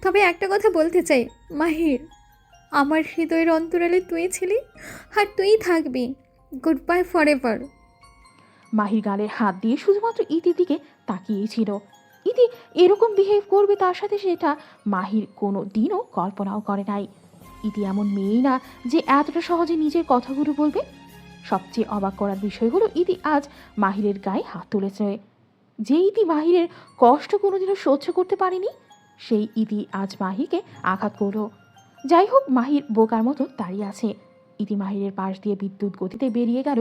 তবে একটা কথা বলতে চাই মাহির, আমার হৃদয়ের অন্তরালে তুই ছিলি, আর তুই থাকবি। Good bye for ever. মাহির গালের হাত দিয়ে শুধুমাত্র ইতির দিকে তাকিয়েই ছিল। ইতি এরকম বিহেভ করবে তার সাথে, সেটা মাহির কোনো দিনও কল্পনাও করে নাই। ইতি এমন মেয়েই না যে এতটা সহজে নিজের কথাগুলো বলবে। সবচেয়ে অবাক করার বিষয় হলো ইতি আজ মাহিরের গায়ে হাত তুলেছে। যে ইতি মাহিরের কষ্ট কোনোদিনও সহ্য করতে পারেনি, সেই ইতি আজ মাহিরকে আঘাত করলো। যাই হোক, মাহির বোকার মতো দাঁড়িয়ে আছে। ইতি মাহিরের পাশ দিয়ে বিদ্যুৎ গতিতে বেরিয়ে গেল।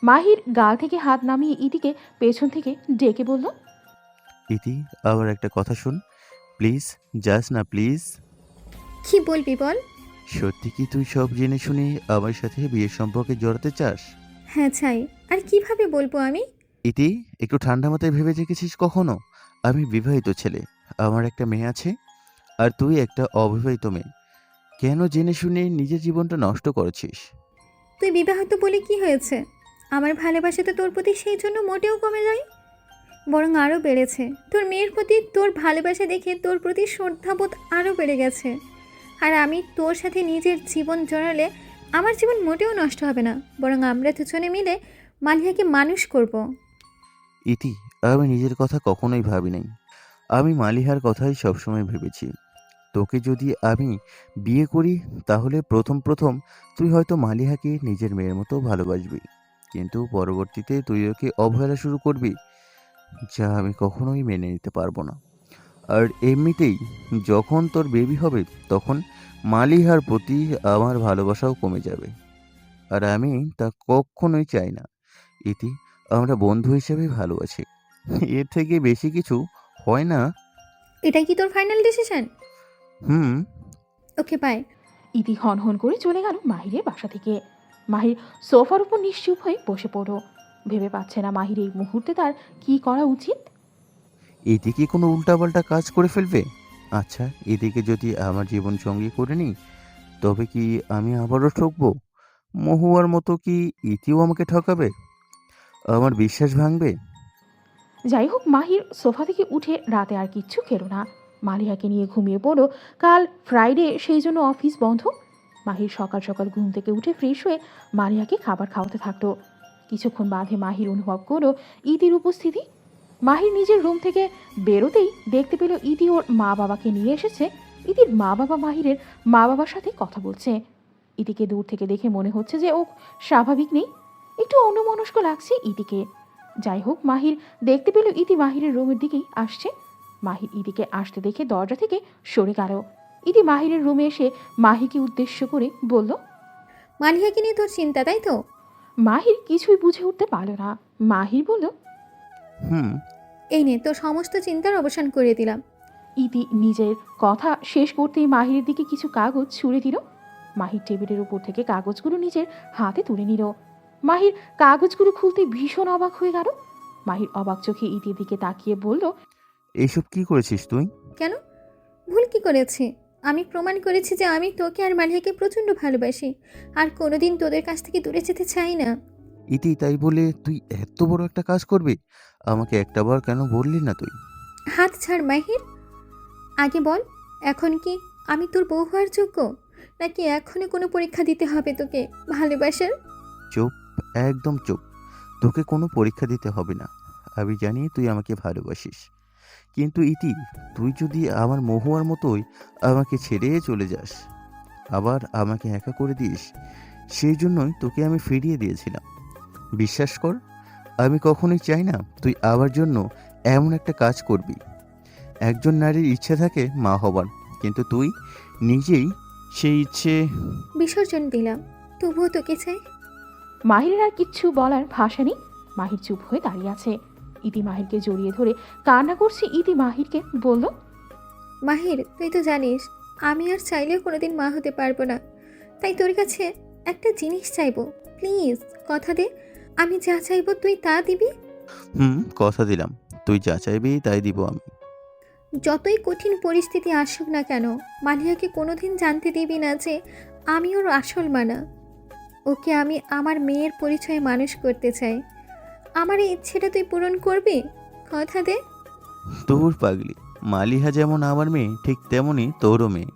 মাহির গাল থেকে হাত নামিয়ে ইতিকে পেছন থেকে ডেকে বলল, ইতি, আবার একটা কথা শোন প্লিজ, যাস না প্লিজ। কি বলবি বল? সত্যি কি তুই সব জেনে শুনে আমার সাথে বিয়ের সম্পর্কে জড়াতে চাস? হ্যাঁ চাই। আর কিভাবে বলবো আমি? ইতি, একটু ঠান্ডা মাথায় ভেবে দেখেছিস কখনো? আমি বিবাহিত ছেলে, আমার একটা মেয়ে আছে, আর তুই একটা অবিবাহিত মেয়ে। কেন জেনে শুনে নিজের জীবনটা নষ্ট করেছিস? তুই বিবাহিত বলে কি হয়েছে? আমার ভালোবাসা তো তোর প্রতি সেই জন্য মোটেও কমে যায়, বরং আরও বেড়েছে। তোর মেয়ের প্রতি তোর ভালোবাসা দেখে তোর প্রতি শ্রদ্ধাবোধ আরও বেড়ে গেছে। আর আমি তোর সাথে নিজের জীবন জড়ালে আমার জীবন মোটেও নষ্ট হবে না, বরং আমরা দুজনে মিলে মালিয়াকে মানুষ করব। ইতি, আমি নিজের কথা কখনোই ভাবি নাই। আমি মালিহার কথাই সবসময় ভেবেছি। তোকে যদি আমি বিয়ে করি তাহলে প্রথম প্রথম তুই হয়তো মালিহাকে নিজের মেয়ের মতো ভালোবাসবি, কিন্তু পরবর্তীতে তুই ওকে অবহেলা শুরু করবি, যা আমি কখনোই মেনে নিতে পারবো না। আর এমনিতেই যখন তোর বেবি হবে তখন মালিহার প্রতি আমার ভালোবাসাও কমে যাবে, আর আমি তা কখনোই চাই না। ইতি, আমরা বন্ধু হিসেবে ভালো আছি, এর থেকে বেশি কিছু হয় না। এটাই কি তোর ফাইনাল ডিসিশন? হুম। Okay bye. ইতি হনহন করে চলে গেল মাহিরের বাসা থেকে। মাহির সোফার উপর নিশ্চুপ হয়ে বসে পড়ল। ভেবে পাচ্ছে না মাহির এই মুহূর্তে তার কি করা উচিত। এতে কি কোনো উল্টাপাল্টা কাজ করে ফেলবে? আচ্ছা, এদিকে যদি আমার জীবন সঙ্গী করে নিই তবে কি আমি আবারও ঠকবো? মহুয়ার মতো কি ইতিও আমাকে ঠকাবে? আমার বিশ্বাস ভাঙবে? যাই হোক, মাহির সোফা থেকে উঠে রাতে আর কিচ্ছু খেলো না। মালিহাকে নিয়ে ঘুমিয়ে পড়ো। কাল ফ্রাইডে, সেই জন্য অফিস বন্ধ। মাহির সকাল সকাল ঘুম থেকে উঠে ফ্রেশ হয়ে মালিহাকে খাবার খাওয়াতে থাকলো। কিছুক্ষণ বাদে মাহির অনুভব করলো ইতির উপস্থিতি। মাহির নিজের রুম থেকে বেরোতেই দেখতে পেল ইতি ওর মা বাবাকে নিয়ে এসেছে। ইতির মা বাবা মাহিরের মা বাবার সাথে কথা বলছে। ইতিকে দূর থেকে দেখে মনে হচ্ছে যে ও স্বাভাবিক নেই, একটু অন্যমনস্ক লাগছে ইতিকে। যাই হোক, মাহির দেখতে পেল ইতি মাহিরের রুমের দিকেই আসছে। মাহির ইতিকে আসতে দেখে দরজা থেকে সরে গেল। ইতি মাহিরের রুমে এসে মাহিকে উদ্দেশ্য করে বলল, মালিয়াকে নিয়ে তোর চিন্তা, তাই তো? মাহির কিছুই বুঝে উঠতে পারল না। মাহির বলল, হুম। এই নে তোর সমস্ত চিন্তার অবসান করে দিলাম। ইতি নিজের কথা শেষ করতেই মাহিরের দিকে কিছু কাগজ ছুঁড়ে দিল। মাহির টেবিলের উপর থেকে কাগজগুলো নিজের হাতে তুলে নিল। মাহির কাগজগুলো খুলতে ভীষণ অবাক হয়ে গেল। মাহির অবাক চোখে ইতির দিকে তাকিয়ে বলল, এইসব কি করেছিস তুই? কেন? ভুল কি করেছি? আমি প্রমাণ করেছি যে আমি তোকে আর মালিয়াকে প্রচণ্ড ভালোবাসি, আর কোনোদিন তোদের কাছ থেকে দূরে যেতে চাই না। ইতি, তাই বলে তুই এত বড় একটা কাজ করবি? আমাকে একটাবার কেন বললি না তুই? হাত ছাড় মাহির। আগে বল, এখন কি আমি তোর বউ হওয়ার যোগ্য, নাকি এখনই কোনো পরীক্ষা দিতে হবে তোকে ভালোবাসার? চুপ, একদম চুপ। তোকে কোনো পরীক্ষা দিতে হবে না। আমি জানি তুই আমাকে ভালোবাসিস, কিন্তু ইতি, তুই যদি আমার মহুয়ার মতোই আমাকে ছেড়ে চলে যাস, আবার আমাকে একা করে দিস, সেই জন্যই তোকে আমি ফিরিয়ে দিয়েছিলাম। বিশ্বাস কর, আমি কখনোই চাই না তুই আমার জন্য এমন একটা কাজ করবি। একজন নারীর ইচ্ছে থাকে মা হবার, কিন্তু তুই নিজেই সেই ইচ্ছে বিসর্জন দিলাম, তবুও তোকে চাই। মাহিরের আর কিচ্ছু বলার ভাষা নেই। মাহির চুপ হয়ে দাঁড়িয়ে আছে। ইতি মাহিরকে জড়িয়ে ধরে কান্না করছে। ইতি মাহিরকে বলল, মাহির, তুই তো জানিস আমি আর চাইলেও কোনোদিন মা হতে পারবো না। তাই তোর কাছে একটা জিনিস চাইবো, প্লিজ কথা দে। আমি যা চাইবো তুই তা দিবি। কথা দিলাম, তুই যা চাইবি তাই দিব আমি। যতই কঠিন পরিস্থিতি আসুক না কেন, মালিয়াকে কোনোদিন জানতে দিবি না যে আমি ওর আসল মানা। ওকে আমি আমার মেয়ের পরিচয়ে মানুষ করতে চাই। আমার এই ইচ্ছেটা তুই পূরণ করবি, কথা দে। তোর পাগলি, মালিহা যেমন আমার মেয়ে ঠিক তেমনই তোরও মেয়ে।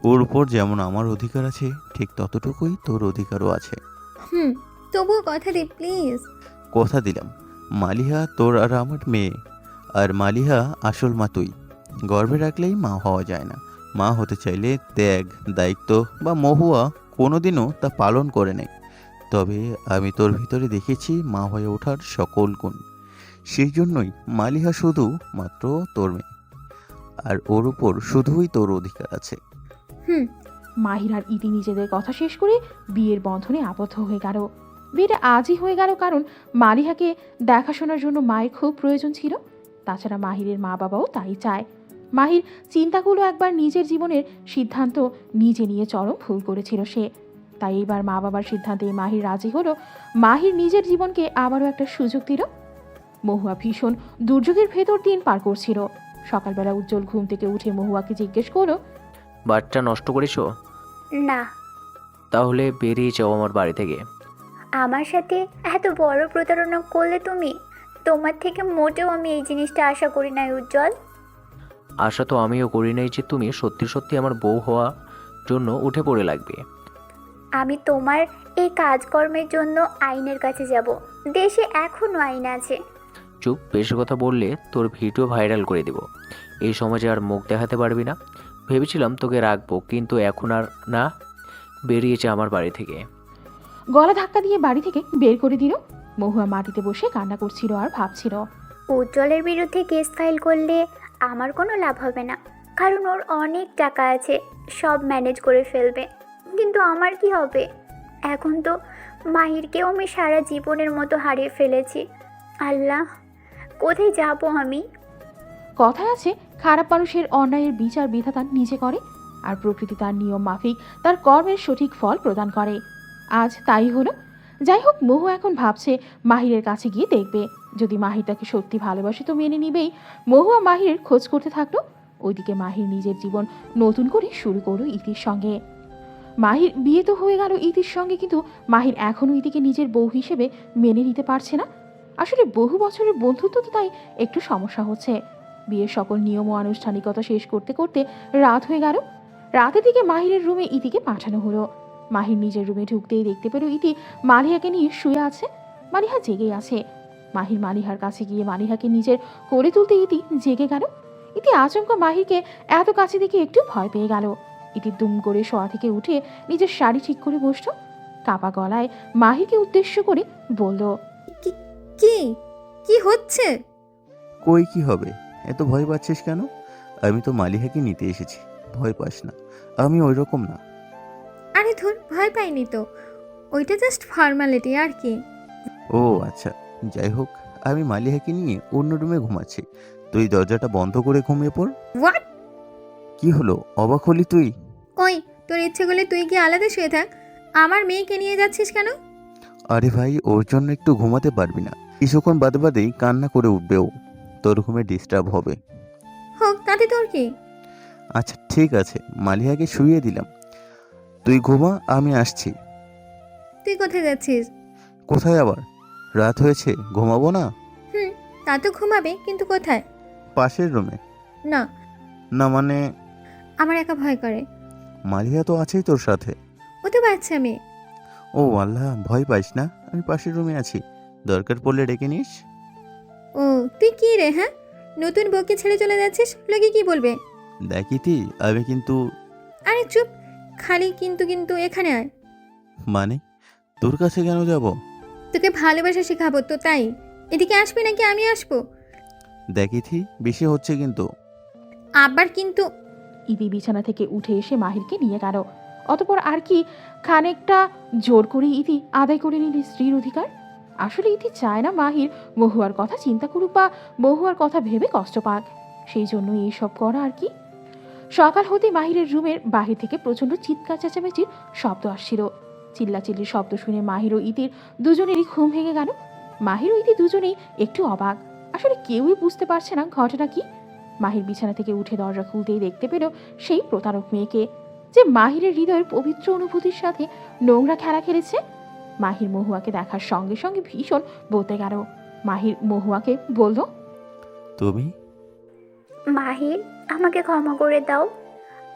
ওর উপর যেমন আমার অধিকার আছে ঠিক ততটুকুই তোর অধিকারও আছে। তবুও কথা দে প্লিজ। কথা দিলাম, মালিহা তোর আর আমার মেয়ে, আর মালিহা আসল মা তুই। গর্ভে রাখলেই মা হওয়া যায় না। মা হতে চাইলে ত্যাগ, দায়িত্ব বা মহুয়া কোনোদিনও তা পালন করে নেয়। তবে আমি তোর ভিতরে দেখেছি মা হয়ে ওঠার সকল গুণ। সেই জন্যই মালিহা শুধু মাত্র তোর মেয়ে, আর ওর উপর শুধুই তোর অধিকার আছে। মাহির আর ইতি নিজেদের কথা শেষ করে বিয়ের বন্ধনে আবদ্ধ হয়ে গেল। বিয়েটা আজই হয়ে গেল, কারণ মালিহাকে দেখাশোনার জন্য মায়ের খুব প্রয়োজন ছিল। তাছাড়া মাহিরের মা বাবাও তাই চায়। মাহির চিন্তাগুলো একবার নিজের জীবনের সিদ্ধান্ত নিজে নিয়ে চরম ভুল করেছিল সে। তাই এবার মা বাবার সিদ্ধান্তে মাহির রাজি হলো। মাহির নিজের জীবনকে আবারও একটা সুযোগ দিল। মহুয়া ভীষণ দুর্যোগের ভেতর দিন পার করছিল। সকালবেলা উজ্জ্বল ঘুম থেকে উঠে মহুয়াকে জিজ্ঞেস করলো, বাচ্চা নষ্ট করেছো? না। তাহলে বেরিয়ে যাও আমার বাড়ি থেকে। আমার সাথে এত বড় প্রতারণা করলে তুমি? তোমার থেকে মোটেও আমি এই জিনিসটা আশা করি নাই উজ্জ্বল। আশা তো আমিও করি নাই যে তুমি সত্যি সত্যি আমার বউ হওয়ার জন্য উঠে পড়ে লাগবে। আমি তোমার এই কাজকর্মের জন্য আইনের কাছে যাব। দেশে এখনো আইন আছে। চুপ, বেশি কথা বললে তোর ভিডিও ভাইরাল করে দেব। এই সমাজে আর মুখ দেখাতে পারবি না। ভেবেছিলাম তোকে রাখবো, কিন্তু এখন আর না। বেরিয়েছে আমার বাড়ি থেকে। গলা ধাক্কা দিয়ে বাড়ি থেকে বের করে দিল। মহুয়া মাটিতে বসে কান্না করছিল আর ভাবছিল, উজ্জ্বলের বিরুদ্ধে কেস ফাইল করলে আমার কোনো লাভ হবে না, কারণ ওর অনেক টাকা আছে, সব ম্যানেজ করে ফেলবে। কিন্তু আমার কি হবে? এখন তো মাহিরকেও আমি সারা জীবনের মতো হারিয়ে ফেলেছি। আল্লাহ, কোথায় যাব আমি? কথায় আছে, খারাপ মানুষের অন্যায়ের বিচার বিধাতা নিজে করে, আর প্রকৃতি তার নিয়ম মাফিক তার কর্মের সঠিক ফল প্রদান করে। আজ তাই হলো। যাই হোক, মহু এখন ভাবছে মাহিরের কাছে গিয়ে দেখবে। যদি মাহির তাকে সত্যি ভালোবাসে তো মেনে নিবেই। মহুয়া মাহিরের খোঁজ করতে থাকলো। ওইদিকে মাহির নিজের জীবন নতুন করে শুরু করলো ইতির সঙ্গে। মাহির বিয়ে তো হয়ে গেল ইতির সঙ্গে, কিন্তু মাহির এখনও ইতিকে নিজের বউ হিসেবে মেনে নিতে পারছে না। আসলে বহু বছরের বন্ধুত্ব তো, তাই একটু সমস্যা হচ্ছে। বিয়ের সকল নিয়ম ও আনুষ্ঠানিকতা শেষ করতে করতে রাত হয়ে গেল। রাতের দিকে মাহিরের রুমে ইতিকে পাঠানো হলো। মাহির নিজের রুমে ঢুকতেই দেখতে পেল ইতি মালিহাকে নিয়ে শুয়ে আছে। মালিহা জেগে আছে। মাহির মালিহার কাছে গিয়ে মালিহাকে নিজের করে তুলতে ইতি জেগে গেল। ইতি আচমকা মাহিরকে এত কাছে দেখে একটু ভয় পেয়ে গেল। ইতি দুম করে শোয়া থেকে উঠে নিজের শাড়ি ঠিক করে বসল। কাপা গলায় মাহিরকে উদ্দেশ্য করে বলল, কি কি হচ্ছে? কই কি হবে? এত ভয় পাচ্ছিস কেন? আমি তো মালিহাকে নিতে এসেছি, ভয় পাস না। আমি ওই রকম না। আরে ধুর, ভয় পাইনি তো, ওইটা জাস্ট ফর্মালিটি আর কি। ও আচ্ছা, যাই হোক, আমি মালিহাকে নিয়ে অন্য রুমে ঘুমাচ্ছি। তুই দরজাটা বন্ধ করে ঘুমিয়ে পড়। হোয়াট? কি হলো, অবাক হলি তুই? ওই, তোর ইচ্ছে করলে তুই কি আলাদা শুয়ে থাক, আমার মেয়েকে নিয়ে যাচ্ছিস কেন? আরে ভাই, ওর জন্য একটু ঘুমাতে পারবি না? কিছুক্ষণ বাদে বাদেই কান্না করে উঠবে ও, তোর ঘুমে ডিস্টার্ব হবে। হোক, তাতে তোর কি? আচ্ছা ঠিক আছে, মালিহাকে শুইয়ে দিলাম, তুই ঘুমা, আমি আসছি। তুই কোথায় যাচ্ছিস? কোথায় আবার? রাত হয়েছে, ঘুমাবো না? তা তো ঘুমাবে, কিন্তু কোথায়? পাশের রুমে। না। না মানে? আমার একা ভয় করে। মালিহা তো আছেই তোর সাথে। ও তো বাচ্চা মেয়ে। ও আল্লাহ, ভয় পাইস না, আমি পাশের রুমে আছি, দরকার পড়লে ডেকে নিস। ও তুই কি রে, হ্যাঁ? নতুন বউকে ছেড়ে চলে যাচ্ছিস, লোকে কি বলবে? দেখিতি, আমি কিন্তু। আরে চুপ, খালি কিন্তু কিন্তু এখানে আয়। মানে? তোর কাছে কেন যাব? তোকে ভালোবাসা শেখাবো তো, তাই। এদিকে আসবি নাকি আমি আসবো? দেখিতি, বেশি হচ্ছে কিন্তু। আবার কিন্তু? ইতি বিছানা থেকে উঠে এসে মাহিরকে নিয়ে গেল। অতপর আর কি খানিকটা জোর করে ইতি আদায় করে নিল স্ত্রীর অধিকার। আসলে ইতি চায় না মাহির মহুয়ার কথা চিন্তা করুক বা মহুয়ার কথা ভেবে কষ্ট পাক, সেই জন্য এইসব করা আর কি। সকাল হতে মাহিরের রুমের বাহির থেকে প্রচণ্ড চিৎকার চেঁচামেচির শব্দ আসছিল। চিল্লাচিল্লির শব্দ শুনে মাহির ও ইতির দুজনেরই ঘুম ভেঙে গেল। মাহির ও ইতি দুজনেই একটু অবাক, আসলে কেউই বুঝতে পারছে না ঘটনা কি। মাহির বিছানা থেকে উঠে দরজা খুলতেই দেখতে পেল সেই প্রতারক মেয়েকে, যে মাহিরের হৃদয়ের পবিত্র অনুভূতির সাথে নোংরা খেলা খেলেছে। মাহির মহুয়াকে দেখার সঙ্গে সঙ্গে ভীষণ বলতে গেল। মাহির মহুয়াকে বলল, তুমি? মাহির, আমাকে ক্ষমা করে দাও,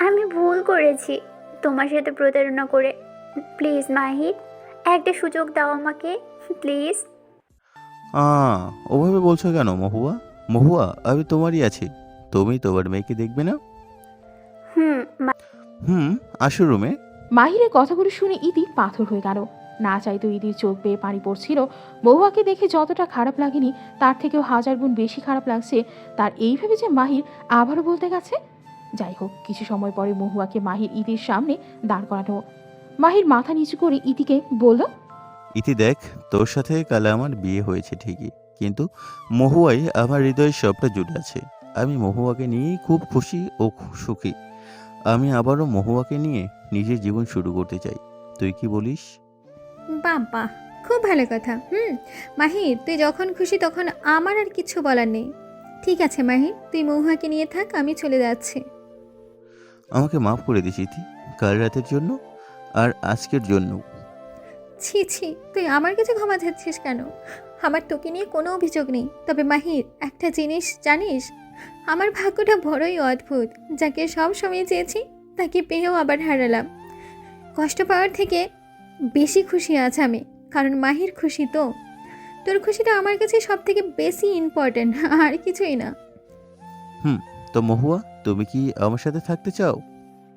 আমি ভুল করেছি তোমার সাথে প্রতারণা করে। প্লিজ মাহির, একটা সুযোগ দাও আমাকে, প্লিজ। ওভাবে বলছো কেন মহুয়া? মহুয়া, আমি তোমারই আছি, তুমি তোমার মেয়েকে দেখবে না? হুম। আসো রুমে। মাহিরের কথাগুলো শুনে ইতি পাথর হয়ে গেল। না চাইতো ইতির চোখ বেয়ে পানি পড়ছিল। মহুয়াকে দেখে যতটা খারাপ লাগেনি তার থেকেও 1000 গুণ বেশি খারাপ লাগছে তার এই ভেবে যে মাহির আবারও বলতে গেছে। যাই হোক, কিছু সময় পরে মহুয়াকে মাহির ইতির সামনে দাঁড় করানো। মাহির মাথা নিচু করে ইতিকে বলল, ইতি দেখ, তোর সাথে কাল আমার বিয়ে হয়েছে ঠিকই, কিন্তু মহুয়াই আমার হৃদয়ের সবটা জুড়ে আছে। আমি মহুয়াকে নিয়েই খুব খুশি ও সুখী। আমি আবারও মহুয়াকে নিয়ে নিজের জীবন শুরু করতে চাই। তুই কি বলিস? বাবা, খুব ভালো কথা। মাহির, তুই যখন খুশি তখন আমার আর কিছু বলার নেই। ঠিক আছে মাহির, তুই মহুয়াকে নিয়ে থাক, আমি চলে যাচ্ছি। আমাকে মাফ করে দিস ইতি, কাল রাতের জন্য আর আজকের জন্য। ছি ছি, তুই আমার কাছে ক্ষমা চাচ্ছিস কেন? আমার তোকে নিয়ে কোনো অভিযোগ নেই। তবে মাহির, একটা জিনিস জানিস, আমার ভাগ্যটা বড়ই অদ্ভুত। যাকে সব সময় চেয়েছি তাকে পেয়েও আবার হারালাম। কষ্ট পাওয়ার থেকে বেশি খুশি আছে আমি, কারণ মাহির খুশি। তো তোর খুশিটা আমার কাছে সব থেকে বেশি ইম্পর্টেন্ট, আর কিছুই না। তো মহুয়া, তুমি কি আমার সাথে থাকতে চাও?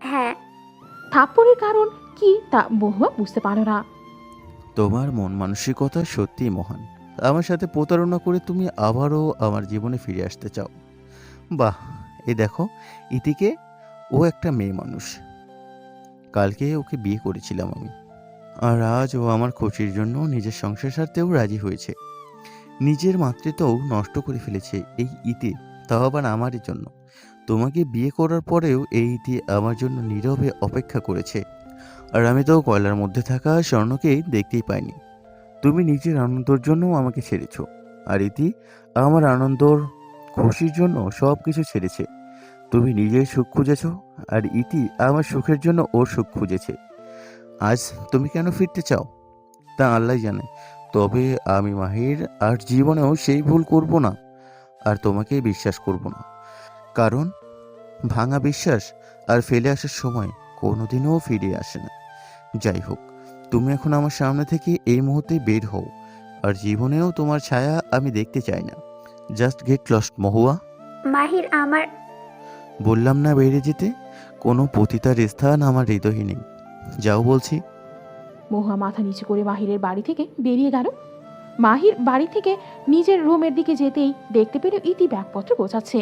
হ্যাঁ। থাপ্পড়ের কারণ কি তা মহুয়া বুঝতে পারো না। তোমার মন মানসিকতা সত্যিই মহান। আমার সাথে প্রতারণা করে তুমি আবারও আমার জীবনে ফিরে আসতে চাও। বাহ, এই দেখো ইতিকে, ও একটা মেয়ে মানুষ। কালকে ওকে বিয়ে করেছিলাম আমি, আর আজ ও আমার খুশির জন্য নিজের সংসার সারতেও রাজি হয়েছে। নিজের মাতৃত্বও নষ্ট করে ফেলেছে এই ইতি, তাও আবার আমারই জন্য। তোমাকে বিয়ে করার পরেও এই ইতি আমার জন্য নীরবে অপেক্ষা করেছে, আর আমি তো কয়লার মধ্যে থাকা স্বর্ণকে দেখতেই পাইনি। তুমি নিজের আনন্দের জন্য আমাকে ছেড়েছো, আর ইতি আমার আনন্দর খুশির জন্য সব কিছু ছেড়েছে। তুমি নিজের সুখ খুঁজেছ, আর ইতি আমার সুখের জন্য ওর সুখ খুঁজেছে। আজ তুমি কেন ফিরতে চাও তা আল্লাহ জানে, তবে আমি মাহির আর জীবনেও সেই ভুল করব না, আর তোমাকে বিশ্বাস করব না। কারণ ভাঙা বিশ্বাস আর ফেলে আসার সময় কোনোদিনও ফিরে আসে না। যাই হোক, তুমি এখন আমার সামনে থেকে এই মুহূর্তে বের হও, আর জীবনেও তোমার ছায়া আমি দেখতে চাই না। জাস্ট গেট লস্ট মহুয়া। মাহির, আমার বললাম না বেরিয়ে যেতে? কোনো পতিতার স্থান আমার হৃদয়ে নেই। যাও বলছি। মহুয়া মাথা নিচু করে মাহিরের বাড়ি থেকে বেরিয়ে গেল। মাহির বাড়ি থেকে নিজের রুমের দিকে যেতেই দেখতে পেল ইতি ব্যাগপত্র গোছাচ্ছে।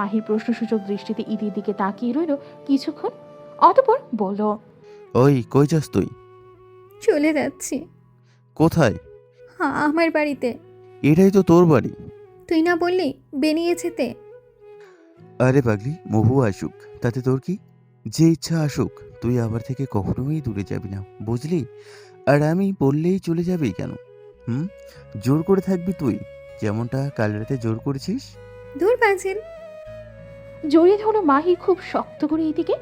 মাহির প্রশ্নসূচক দৃষ্টিতে ইতির দিকে তাকিয়ে রইল কিছুক্ষণ, অতঃপর বলল, ওই কই যাস তুই? চলে যাচ্ছি। কোথায়? আমার বাড়িতে। এটাই তো তোর বাড়ি। তুই না বললি বেরিয়ে যেতে? আরে পাগলি, মহু আসুক তাতে তোর কি? যে ইচ্ছা আসুক, তুই আবার থেকে কখনোই দূরে যাবি না, বুঝলি? আর আমি বললেই চলে যাবি কেন? জোর করে থাকবি তুই, যেমনটা কাল রাতে জোর করেছিস। দূর পাঁচিল। জড়িয়ে ধরল মাহির খুব শক্ত করে ইতিকে।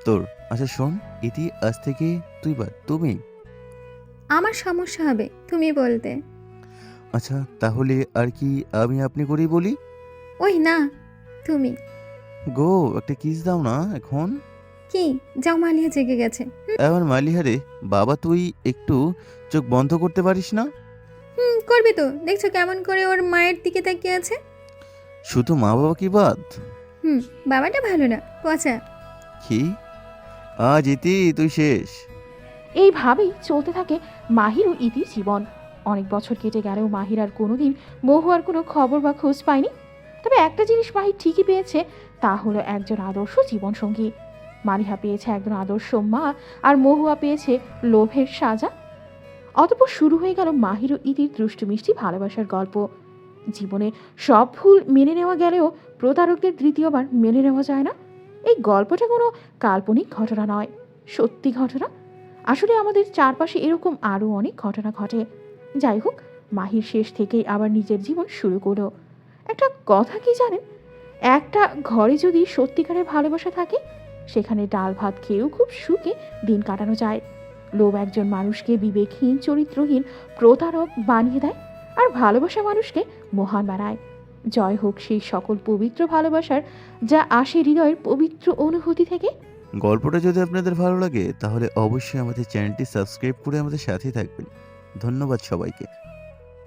তোর। আচ্ছা শোন ইতি, আজ থেকে তুই বাদ তুমি। আমার সমস্যা হবে তুমি বলতে। আচ্ছা তাহলে আর কি আমি আপনি করেই বলি? ওই না, তুমি। গো, একটা কিস দাও না এখন। কি? যাও, মালিয়া জেগে গেছে। এবার মালিহারে বাবা, তুই একটু চোখ বন্ধ করতে পারিস না? করবে তো, দেখছো কেমন করে ওর মায়ের দিকে তাকিয়ে আছে। শুধু মা বাবা কি বাদ? বাবাটা ভালো না, পচা। কি? আজ ইতি তুই শেষ। এইভাবেই চলতে থাকে মাহির ও ইতির জীবন। অনেক বছর কেটে গেলেও মাহির আর কোনোদিন মহুয়ার কোনো খবর বা খোঁজ পায়নি। তবে একটা জিনিস মাহির ঠিকই পেয়েছে, তা হলো একজন আদর্শ জীবনসঙ্গী। মালিহা পেয়েছে একজন আদর্শ মা, আর মহুয়া পেয়েছে লোভের সাজা। অতঃপর শুরু হয়ে গেল মাহির ও ইতির দুষ্টু মিষ্টি ভালোবাসার গল্প। জীবনে সব ভুল মেনে নেওয়া গেলেও প্রতারকদের দ্বিতীয়বার মেনে নেওয়া যায় না। এই গল্পটা কোনো কাল্পনিক ঘটনা নয়, সত্যি ঘটনা। আসলে আমাদের চারপাশে এরকম আরও অনেক ঘটনা ঘটে। যাই হোক, মাহির শেষ থেকেই আবার নিজের জীবন শুরু করলো। একটা কথা কি জানেন, একটা ঘরে যদি সত্যিকারের ভালোবাসা থাকে, সেখানে ডাল ভাত খেয়েও খুব সুখে দিন কাটানো যায়। লোভ একজন মানুষকে বিবেকহীন, চরিত্রহীন, প্রতারক বানিয়ে দেয়, আর ভালোবাসা মানুষকে মহান বানায়। জয় হোক সেই সকল পবিত্র ভালোবাসার, যা আসে হৃদয়ের পবিত্র অনুভূতি থেকে। গল্পটা যদি আপনাদের ভালো লাগে তাহলে অবশ্যই আমাদের চ্যানেলটি সাবস্ক্রাইব করে আমাদের সাথেই থাকবেন। ধন্যবাদ সবাইকে।